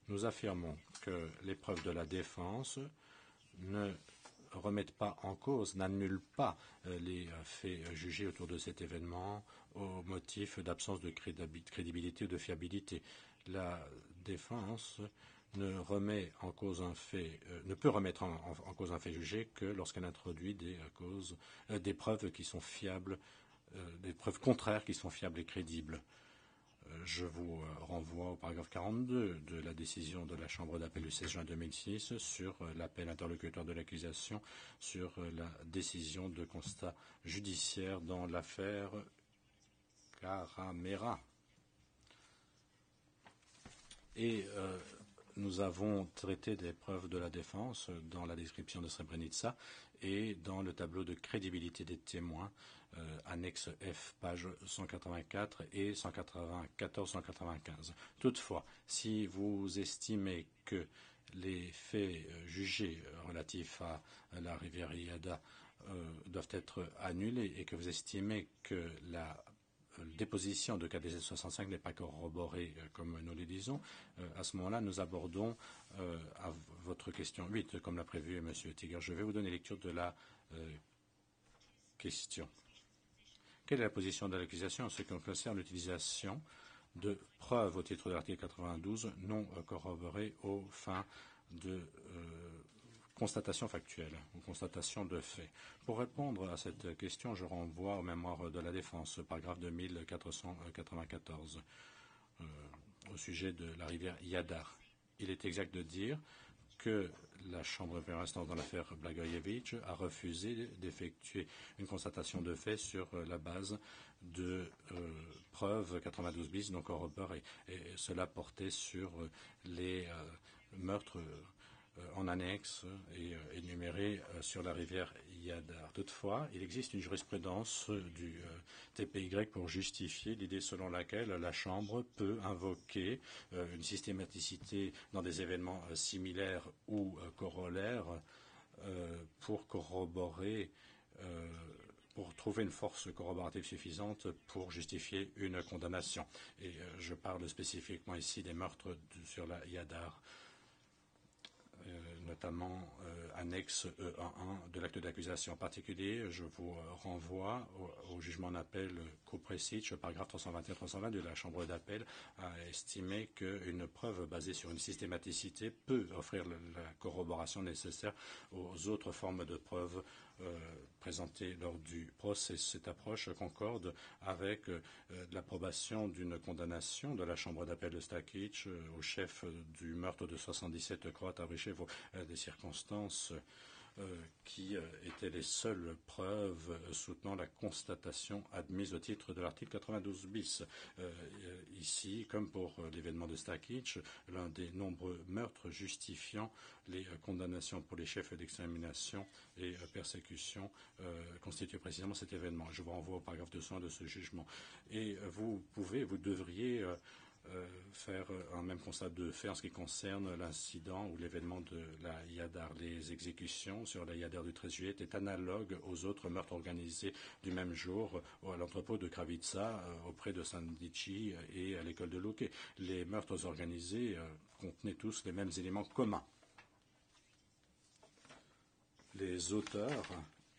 nous affirmons que les preuves de la défense ne remettent pas en cause, n'annulent pas les faits jugés autour de cet événement au motif d'absence de crédibilité ou de fiabilité. La défense ne remet en cause un fait, ne peut remettre en cause un fait jugé que lorsqu'elle introduit des preuves qui sont fiables, des preuves contraires qui sont fiables et crédibles. Je vous renvoie au paragraphe 42 de la décision de la Chambre d'appel du 16 juin 2006 sur l'appel interlocuteur de l'accusation sur la décision de constat judiciaire dans l'affaire Caramera. Et nous avons traité des preuves de la défense dans la description de Srebrenica et dans le tableau de crédibilité des témoins, annexe F, page 184 et 194-195. Toutefois, si vous estimez que les faits jugés relatifs à la rivière Yada doivent être annulés et que vous estimez que la déposition de KDZ 65 n'est pas corroborée comme nous le disons, à ce moment-là, nous abordons à votre question 8, comme l'a prévu M. Tiger. Je vais vous donner lecture de la question. Quelle est la position de l'accusation en ce qui concerne l'utilisation de preuves au titre de l'article 92 non corroborées aux fins de constatation factuelle ou constatation de fait? Pour répondre à cette question, je renvoie aux mémoires de la défense, paragraphe 2494, au sujet de la rivière Yadar. Il est exact de dire que la Chambre de première instance dans l'affaire Blagojevic a refusé d'effectuer une constatation de fait sur la base de preuves 92 bis non corroborées. Et cela portait sur les meurtres en annexe et énumérés sur la rivière Yadar. Toutefois, il existe une jurisprudence du TPY pour justifier l'idée selon laquelle la Chambre peut invoquer une systématicité dans des événements similaires ou corollaires pour corroborer pour trouver une force corroborative suffisante pour justifier une condamnation. Et je parle spécifiquement ici des meurtres sur la Yadar, notamment annexe E1.1 de l'acte d'accusation. En particulier, je vous renvoie au jugement en appel Kupresic, paragraphe 321-320 de la Chambre d'appel, a estimé qu'une preuve basée sur une systématicité peut offrir la corroboration nécessaire aux autres formes de preuves présentées lors du procès. Cette approche concorde avec l'approbation d'une condamnation de la Chambre d'appel de Stakic au chef du meurtre de 77 Croates à Brichevo, des circonstances qui étaient les seules preuves soutenant la constatation admise au titre de l'article 92 bis. Ici, comme pour l'événement de Stakic, l'un des nombreux meurtres justifiant les condamnations pour les chefs d'extermination et persécution constitue précisément cet événement. Je vous renvoie au paragraphe 200 de ce jugement. Et vous devriez faire un même constat de fait en ce qui concerne l'incident ou l'événement de la Yadar. Les exécutions sur la Yadar du 13 juillet étaient analogues aux autres meurtres organisés du même jour à l'entrepôt de Kravica, auprès de Sandici et à l'école de Luque. Les meurtres organisés contenaient tous les mêmes éléments communs. Les auteurs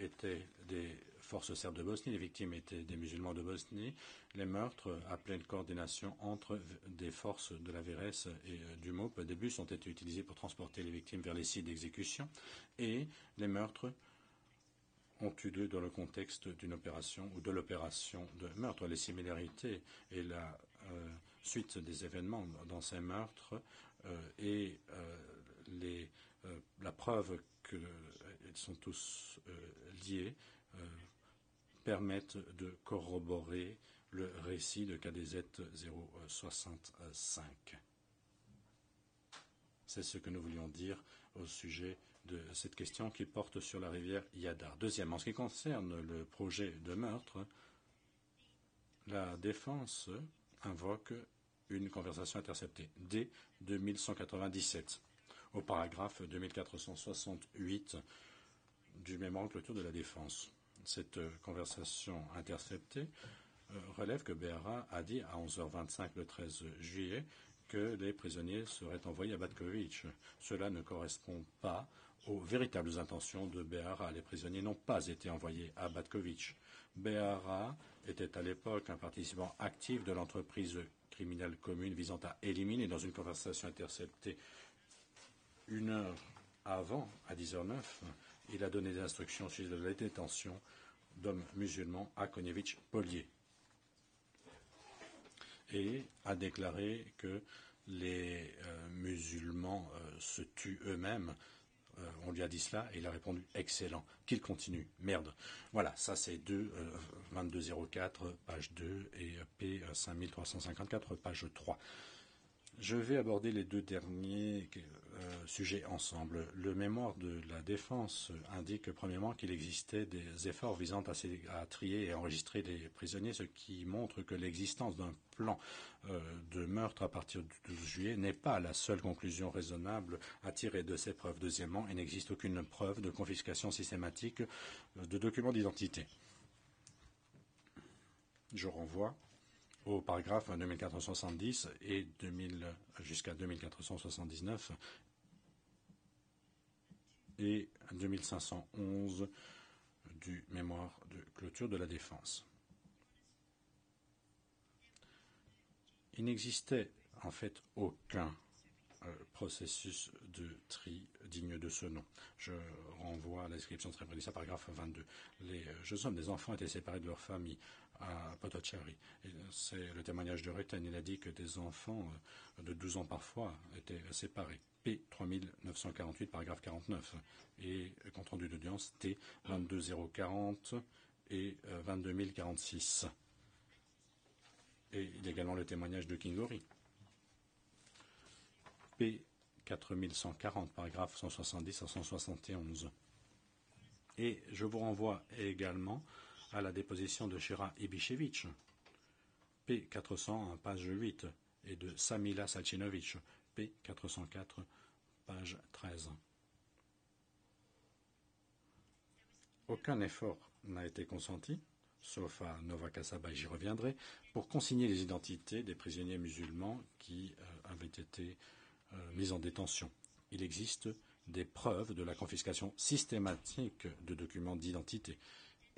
étaient des forces serbes de Bosnie, les victimes étaient des musulmans de Bosnie. Les meurtres à pleine coordination entre des forces de la VRS et du MOP. Des bus ont été utilisés pour transporter les victimes vers les sites d'exécution et les meurtres ont eu lieu dans le contexte d'une opération ou de l'opération de meurtre. Les similarités et la suite des événements dans ces meurtres et la preuve qu'ils sont tous liés permettent de corroborer le récit de KDZ 065. C'est ce que nous voulions dire au sujet de cette question qui porte sur la rivière Yadar. Deuxièmement, en ce qui concerne le projet de meurtre, la défense invoque une conversation interceptée dès 2197 au paragraphe 2468 du mémoire de clôture de la défense. Cette conversation interceptée relève que Beara a dit à 11h25 le 13 juillet que les prisonniers seraient envoyés à Batkovitch. Cela ne correspond pas aux véritables intentions de Beara. Les prisonniers n'ont pas été envoyés à Batkovitch. Beara était à l'époque un participant actif de l'entreprise criminelle commune visant à éliminer, dans une conversation interceptée 1 heure avant, à 10h09, il a donné des instructions sur la détention d'hommes musulmans à Konevitch-Polier et a déclaré que les musulmans se tuent eux-mêmes. On lui a dit cela et il a répondu « Excellent, qu'il continue, merde ». Voilà, ça c'est 2204, page 2 et P 5354, page 3. Je vais aborder les deux derniers sujets ensemble. Le mémoire de la défense indique premièrement qu'il existait des efforts visant à trier et enregistrer les prisonniers, ce qui montre que l'existence d'un plan de meurtre à partir du 12 juillet n'est pas la seule conclusion raisonnable à tirer de ces preuves. Deuxièmement, il n'existe aucune preuve de confiscation systématique de documents d'identité. Je renvoie au paragraphe 2470 et jusqu'à 2479 et 2511 du mémoire de clôture de la défense. Il n'existait en fait aucun processus de tri digne de ce nom. Je renvoie à la description de Srebrenica, paragraphe 22. Les jeunes hommes, des enfants, étaient séparés de leur famille à Potocari. C'est le témoignage de Rutten. Il a dit que des enfants de 12 ans parfois étaient séparés. P 3948, paragraphe 49. Et compte rendu d'audience T 22040 et 22046. Et il y a également le témoignage de Kingori. P 4140, paragraphe 170 à 171. Et je vous renvoie également à la déposition de Shira Ibišević, P 401, page 8, et de Samila Salčinović, P 404, page 13. Aucun effort n'a été consenti, sauf à Nova Kasaba, et j'y reviendrai, pour consigner les identités des prisonniers musulmans qui avaient été mis en détention. Il existe des preuves de la confiscation systématique de documents d'identité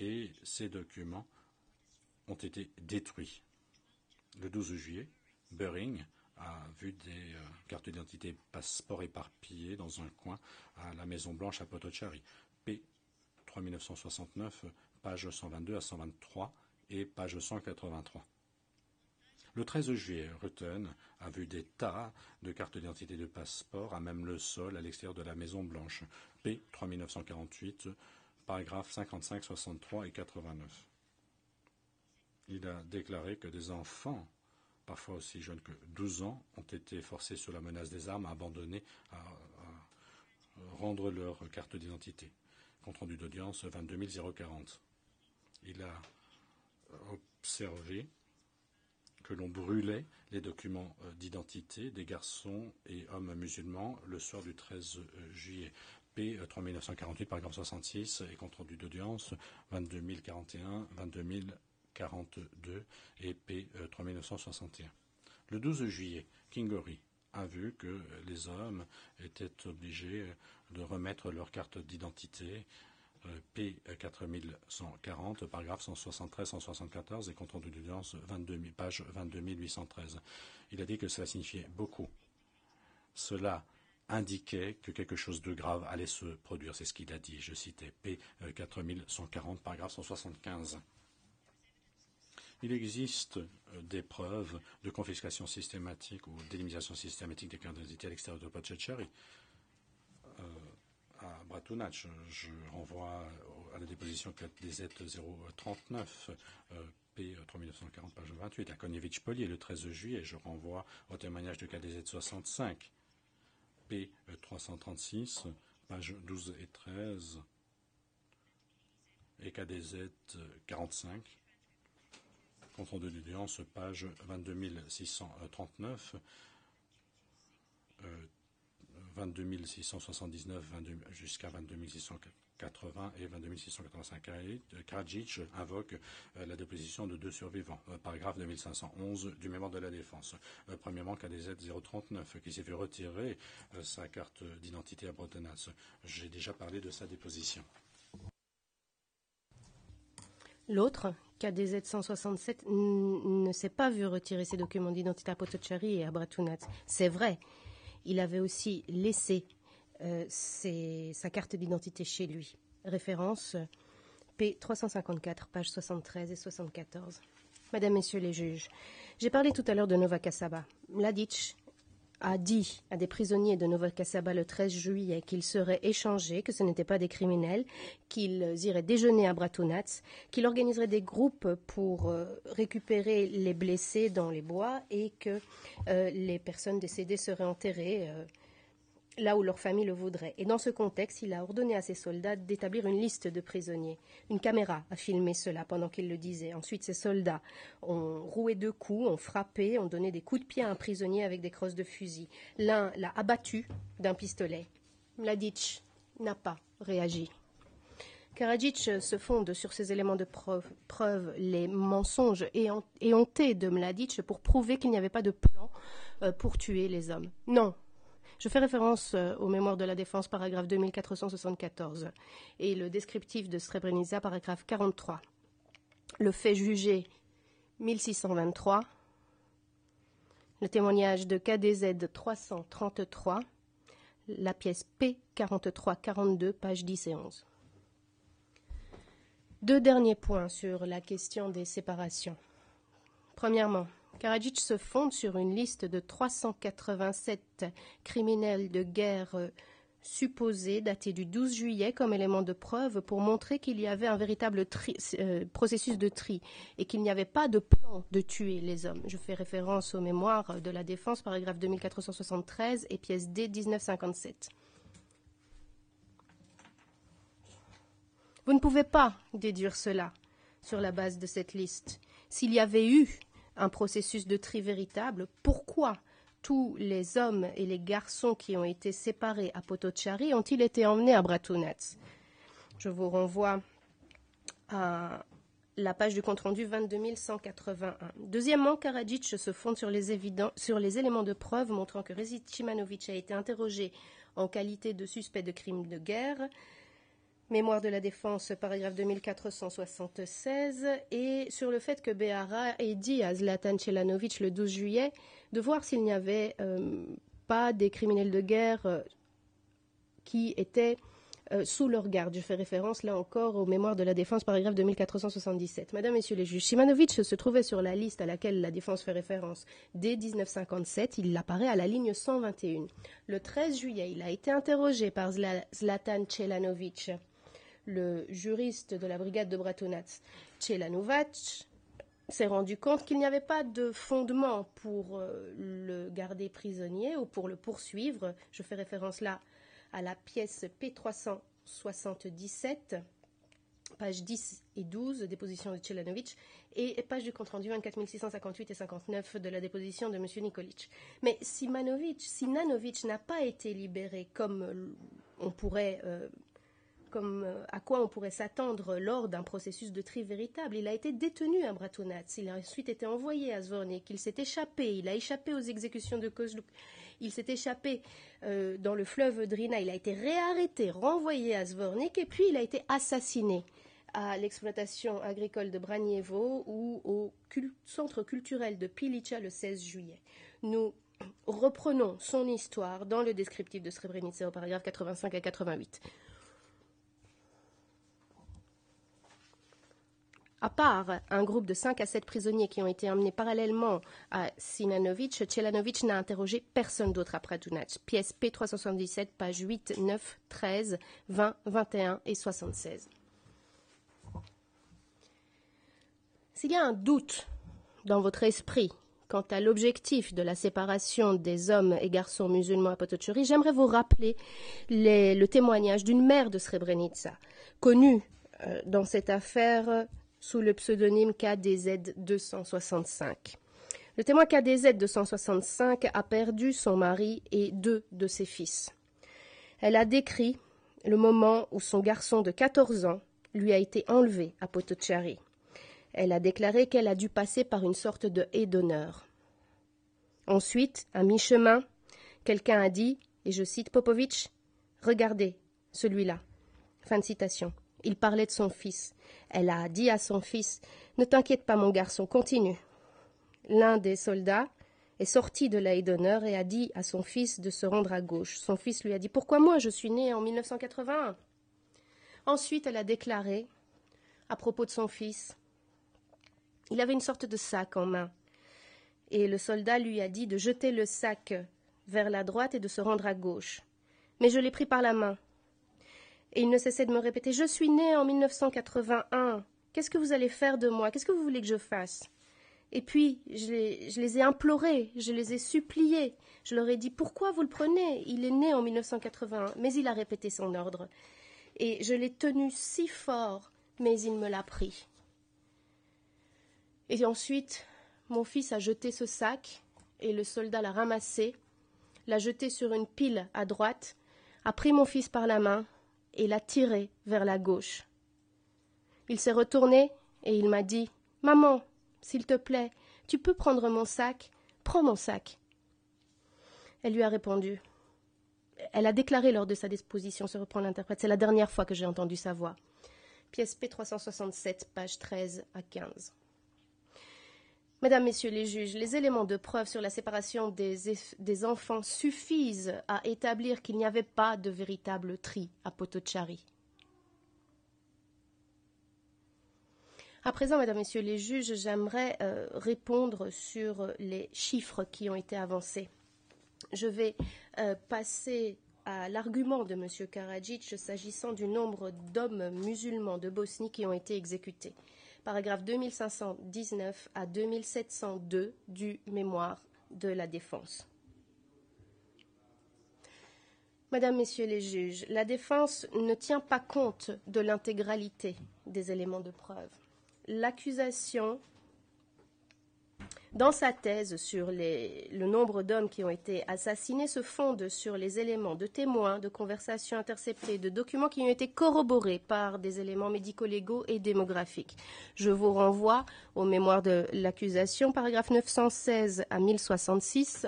et ces documents ont été détruits. Le 12 juillet, Bering a vu des cartes d'identité passeports éparpillées dans un coin à la Maison Blanche à Potocari. P 3969, page 122 à 123 et page 183. Le 13 juillet, Rutten a vu des tas de cartes d'identité de passeport à même le sol à l'extérieur de la Maison Blanche. P 3948, paragraphes 55, 63 et 89. Il a déclaré que des enfants, parfois aussi jeunes que 12 ans, ont été forcés sous la menace des armes à abandonner, à rendre leur carte d'identité. Compte rendu d'audience 22040. Il a observé que l'on brûlait les documents d'identité des garçons et hommes musulmans le soir du 13 juillet. P 3948, paragraphe 66, et compte rendu d'audience 22041, 22042 et P 3961. Le 12 juillet, Kingori a vu que les hommes étaient obligés de remettre leur carte d'identité P 4140, paragraphe 173-174 et compte rendu d'audience page 22813. Il a dit que cela signifiait beaucoup. Cela indiquait que quelque chose de grave allait se produire. C'est ce qu'il a dit. Je citais P 4140, paragraphe 175. Il existe des preuves de confiscation systématique ou d'élimination systématique des cartes d'identité à l'extérieur de Potocari. À Bratunac, je renvoie à la déposition KDZ 039, P 3940, page 28, à Konievitch-Polier le 13 juillet. Je renvoie au témoignage de KDZ 65, P 336, page 12 et 13, et KDZ 45, compte rendu d'audience, page 22639, 22679 jusqu'à 22680 et 22685. Karadzic invoque la déposition de deux survivants. Paragraphe 2511 du mémoire de la défense. Premièrement, KDZ 039 qui s'est fait retirer sa carte d'identité à Brottenas. J'ai déjà parlé de sa déposition. L'autre, KDZ 167, ne s'est pas vu retirer ses documents d'identité à Potocari et à Bratunac. C'est vrai. Il avait aussi laissé sa carte d'identité chez lui. Référence P 354, pages 73 et 74. Mesdames, Messieurs les juges, j'ai parlé tout à l'heure de Nova Kasaba. Mladic a dit à des prisonniers de Nova Kasaba le 13 juillet qu'ils seraient échangés, que ce n'étaient pas des criminels, qu'ils iraient déjeuner à Bratunac, qu'il organiserait des groupes pour récupérer les blessés dans les bois et que les personnes décédées seraient enterrées là où leur famille le voudrait. Et dans ce contexte, il a ordonné à ses soldats d'établir une liste de prisonniers. Une caméra a filmé cela pendant qu'il le disait. Ensuite, ces soldats ont roué 2 coups, ont frappé, ont donné des coups de pied à un prisonnier avec des crosses de fusil. L'un l'a abattu d'un pistolet. Mladic n'a pas réagi. Karadzic se fonde sur ces éléments de preuve les mensonges éhontés de Mladic pour prouver qu'il n'y avait pas de plan pour tuer les hommes. Non. Je fais référence aux mémoires de la défense, paragraphe 2474, et le descriptif de Srebrenica, paragraphe 43. Le fait jugé 1623, le témoignage de KDZ 333, la pièce P 4342, pages 10 et 11. 2 derniers points sur la question des séparations. Premièrement, Karadzic se fonde sur une liste de 387 criminels de guerre supposés datés du 12 juillet comme élément de preuve pour montrer qu'il y avait un véritable processus de tri et qu'il n'y avait pas de plan de tuer les hommes. Je fais référence aux mémoires de la défense, paragraphe 2473 et pièce D 1957. Vous ne pouvez pas déduire cela sur la base de cette liste. S'il y avait eu un processus de tri véritable, pourquoi tous les hommes et les garçons qui ont été séparés à Potocari ont-ils été emmenés à Bratunac? Je vous renvoie à la page du compte-rendu 22181. Deuxièmement, Karadzic se fonde sur les éléments de preuve montrant que Rezic Simanovic a été interrogé en qualité de suspect de crime de guerre. Mémoire de la défense, paragraphe 2476, et sur le fait que Behara ait dit à Zlatan Celanovic le 12 juillet de voir s'il n'y avait pas des criminels de guerre qui étaient sous leur garde. Je fais référence là encore aux mémoires de la défense, paragraphe 2477. Madame, Messieurs les juges, Simanovic se trouvait sur la liste à laquelle la défense fait référence dès 1957. Il apparaît à la ligne 121. Le 13 juillet, il a été interrogé par Zlatan Celanovic, le juriste de la brigade de Bratunac. Celanovic s'est rendu compte qu'il n'y avait pas de fondement pour le garder prisonnier ou pour le poursuivre. Je fais référence là à la pièce P377, pages 10 et 12, déposition de Celanovic, et page du compte-rendu 24658 et 59 de la déposition de M. Nikolic. Mais Sinanovic n'a pas été libéré comme on pourrait... à quoi on pourrait s'attendre lors d'un processus de tri véritable. Il a été détenu à Bratunac, il a ensuite été envoyé à Zvornik, il s'est échappé, il a échappé aux exécutions de Kozluk, il s'est échappé dans le fleuve Drina, il a été réarrêté, renvoyé à Zvornik, et puis il a été assassiné à l'exploitation agricole de Branievo ou au centre culturel de Pilica le 16 juillet. Nous reprenons son histoire dans le descriptif de Srebrenica au paragraphe 85 à 88. À part un groupe de 5 à 7 prisonniers qui ont été emmenés parallèlement à Sinanovic, Celanovic n'a interrogé personne d'autre à Bratunac. Pièce P377, pages 8, 9, 13, 20, 21 et 76. S'il y a un doute dans votre esprit quant à l'objectif de la séparation des hommes et garçons musulmans à Potocari, j'aimerais vous rappeler le témoignage d'une mère de Srebrenica, connue dans cette affaire sous le pseudonyme KDZ 265. Le témoin KDZ 265 a perdu son mari et 2 de ses fils. Elle a décrit le moment où son garçon de 14 ans lui a été enlevé à Potocari. Elle a déclaré qu'elle a dû passer par une sorte de haie d'honneur. Ensuite, à mi-chemin, quelqu'un a dit, et je cite Popovic, « Regardez, celui-là. » Fin de citation. Il parlait de son fils. Elle a dit à son fils, « Ne t'inquiète pas mon garçon, continue. » L'un des soldats est sorti de la haie d'honneur et a dit à son fils de se rendre à gauche. Son fils lui a dit « Pourquoi moi? Je suis né en 1981. » Ensuite, elle a déclaré, à propos de son fils, il avait une sorte de sac en main. Et le soldat lui a dit de jeter le sac vers la droite et de se rendre à gauche. Mais je l'ai pris par la main. Et il ne cessait de me répéter « Je suis né en 1981. Qu'est-ce que vous allez faire de moi? Qu'est-ce que vous voulez que je fasse ?» Et puis, je les ai implorés, je les ai suppliés. Je leur ai dit « Pourquoi vous le prenez? Il est né en 1981. » Mais il a répété son ordre. Et je l'ai tenu si fort, mais il me l'a pris. Et ensuite, mon fils a jeté ce sac et le soldat l'a ramassé, l'a jeté sur une pile à droite, a pris mon fils par la main et l'a tiré vers la gauche. Il s'est retourné et il m'a dit « Maman, s'il te plaît, tu peux prendre mon sac? Prends mon sac. » Elle lui a répondu. Elle a déclaré lors de sa disposition, se reprend l'interprète, c'est la dernière fois que j'ai entendu sa voix. Pièce P367, page 13 à 15. Mesdames, Messieurs les juges, les éléments de preuve sur la séparation des enfants suffisent à établir qu'il n'y avait pas de véritable tri à Potocari. À présent, Mesdames, Messieurs les juges, j'aimerais répondre sur les chiffres qui ont été avancés. Je vais passer à l'argument de M. Karadzic s'agissant du nombre d'hommes musulmans de Bosnie qui ont été exécutés. Paragraphe 2519 à 2702 du mémoire de la défense. Mesdames, Messieurs les juges, la défense ne tient pas compte de l'intégralité des éléments de preuve. L'accusation, dans sa thèse sur le nombre d'hommes qui ont été assassinés, se fonde sur les éléments de témoins, de conversations interceptées, de documents qui ont été corroborés par des éléments médico-légaux et démographiques. Je vous renvoie aux mémoires de l'accusation, paragraphe 916 à 1066,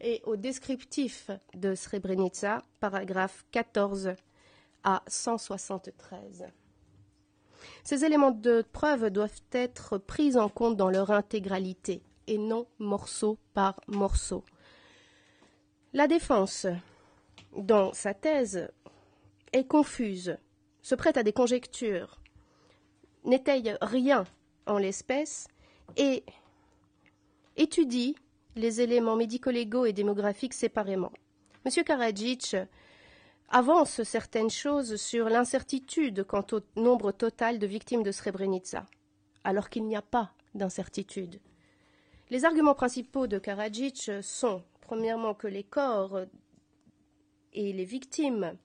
et au descriptif de Srebrenica, paragraphe 14 à 173. Ces éléments de preuve doivent être pris en compte dans leur intégralité et non morceau par morceau. La défense, dans sa thèse, est confuse, se prête à des conjectures, n'étaye rien en l'espèce et étudie les éléments médico-légaux et démographiques séparément. M. Karadzic avance certaines choses sur l'incertitude quant au nombre total de victimes de Srebrenica, alors qu'il n'y a pas d'incertitude. Les arguments principaux de Karadzic sont, premièrement, que les corps et les victimes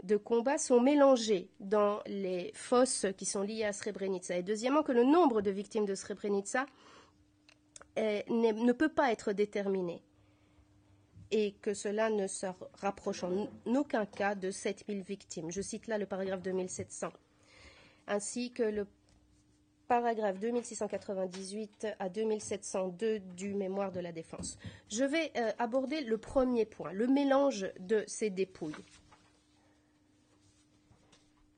de combat sont mélangés dans les fosses qui sont liées à Srebrenica, et deuxièmement, que le nombre de victimes de Srebrenica ne peut pas être déterminé, et que cela ne se rapproche en aucun cas de 7000 victimes. Je cite là le paragraphe 2700, ainsi que le paragraphe 2698 à 2702 du mémoire de la défense. Je vais aborder le premier point, le mélange de ces dépouilles.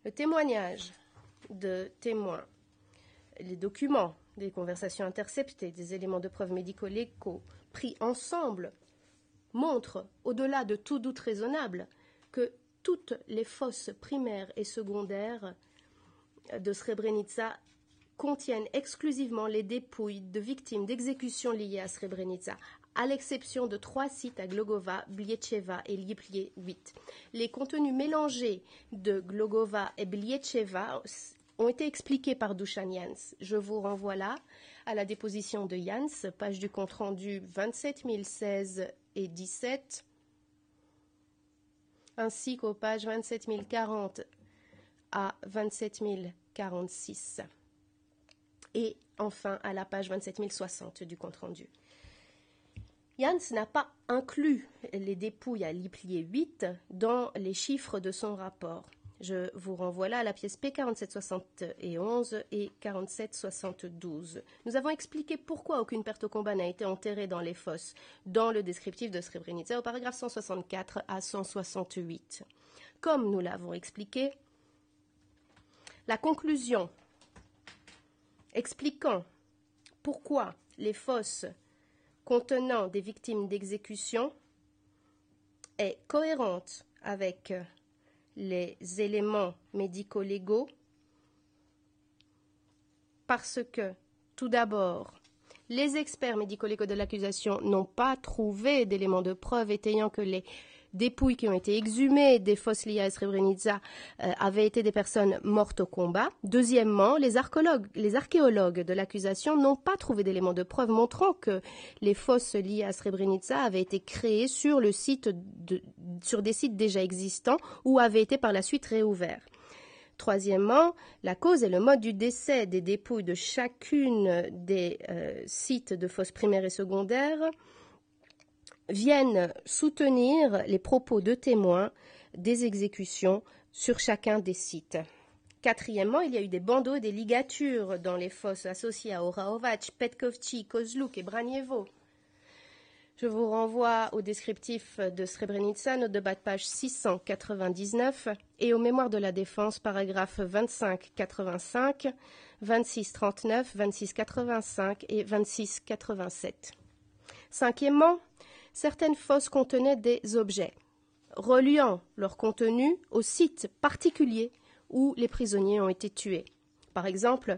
Le témoignage de témoins, les documents, des conversations interceptées, des éléments de preuve médico-légaux pris ensemble montrent, au-delà de tout doute raisonnable, que toutes les fosses primaires et secondaires de Srebrenica contiennent exclusivement les dépouilles de victimes d'exécutions liées à Srebrenica, à l'exception de 3 sites à Glogova, Bliecheva et Liplje 8. Les contenus mélangés de Glogova et Bliecheva ont été expliqués par Dusan Jans. Je vous renvoie là à la déposition de Jans, page du compte-rendu 27016 et 17, ainsi qu'aux pages 27040 à 27046, et enfin à la page 27060 du compte-rendu. Jans n'a pas inclus les dépouilles à Liplier 8 dans les chiffres de son rapport. Je vous renvoie là à la pièce P4771 et 4772. Nous avons expliqué pourquoi aucune perte au combat n'a été enterrée dans les fosses dans le descriptif de Srebrenica au paragraphe 164 à 168. Comme nous l'avons expliqué, la conclusion expliquant pourquoi les fosses contenant des victimes d'exécution est cohérente avec les éléments médico-légaux parce que, tout d'abord, les experts médico-légaux de l'accusation n'ont pas trouvé d'éléments de preuve étayant que les dépouilles qui ont été exhumées des fosses liées à Srebrenica avaient été des personnes mortes au combat. Deuxièmement, les archéologues de l'accusation n'ont pas trouvé d'éléments de preuve montrant que les fosses liées à Srebrenica avaient été créées sur des sites déjà existants ou avaient été par la suite réouverts. Troisièmement, la cause et le mode du décès des dépouilles de chacune des sites de fosses primaires et secondaires viennent soutenir les propos de témoins des exécutions sur chacun des sites. Quatrièmement, il y a eu des bandeaux et des ligatures dans les fosses associées à Orahovac, Petkovci, Kozluk et Branievo. Je vous renvoie au descriptif de Srebrenica, note de bas de page 699, et au mémoire de la défense, paragraphes 2585, 2639, 2685 et 2687. Cinquièmement, certaines fosses contenaient des objets, reliant leur contenu au site particulier où les prisonniers ont été tués. Par exemple,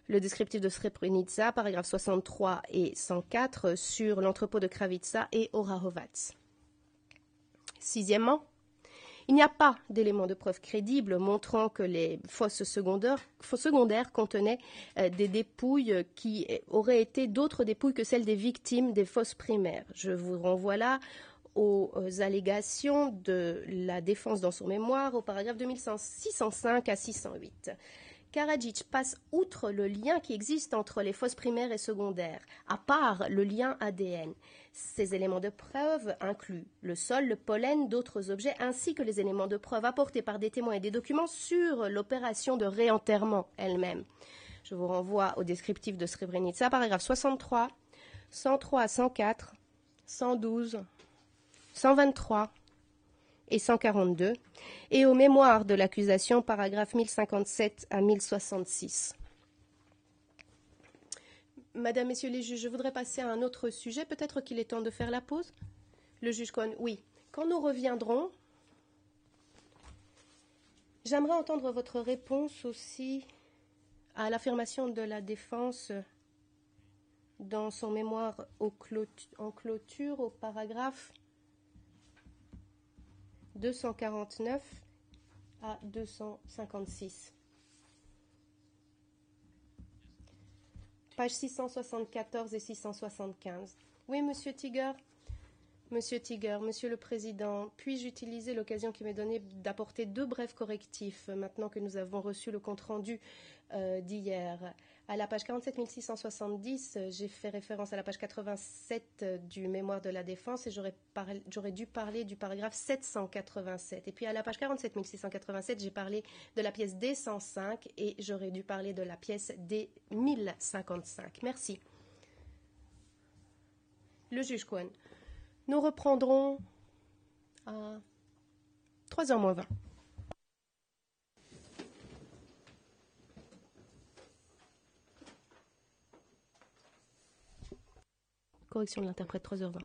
le descriptif de Srebrenica, paragraphes 63 et 104, sur l'entrepôt de Kravica et Orahovac. Sixièmement, il n'y a pas d'éléments de preuve crédibles montrant que les fosses secondaires contenaient des dépouilles qui auraient été d'autres dépouilles que celles des victimes des fosses primaires. Je vous renvoie là aux allégations de la défense dans son mémoire au paragraphe 2605 à 608. Karadzic passe outre le lien qui existe entre les fosses primaires et secondaires, à part le lien ADN. Ces éléments de preuve incluent le sol, le pollen, d'autres objets, ainsi que les éléments de preuve apportés par des témoins et des documents sur l'opération de réenterrement elle-même. Je vous renvoie au descriptif de Srebrenica, paragraphe 63, 103 à 104, 112, 123 et 142, et aux mémoires de l'accusation, paragraphe 1057 à 1066. Madame, Messieurs les juges, je voudrais passer à un autre sujet. Peut-être qu'il est temps de faire la pause. Le juge Cohen, oui. Quand nous reviendrons, j'aimerais entendre votre réponse aussi à l'affirmation de la défense dans son mémoire en clôture au paragraphe 249 à 256. Pages 674 et 675. Oui, Monsieur Tiger. Monsieur le Président, puis-je utiliser l'occasion qui m'est donnée d'apporter 2 brefs correctifs maintenant que nous avons reçu le compte-rendu d'hier. À la page 47670, j'ai fait référence à la page 87 du mémoire de la défense et j'aurais dû parler du paragraphe 787. Et puis à la page 47687, j'ai parlé de la pièce D105 et j'aurais dû parler de la pièce D1055. Merci. Le juge Cohen. Nous reprendrons à 3h moins 20. Correction de l'interprète, 3h20.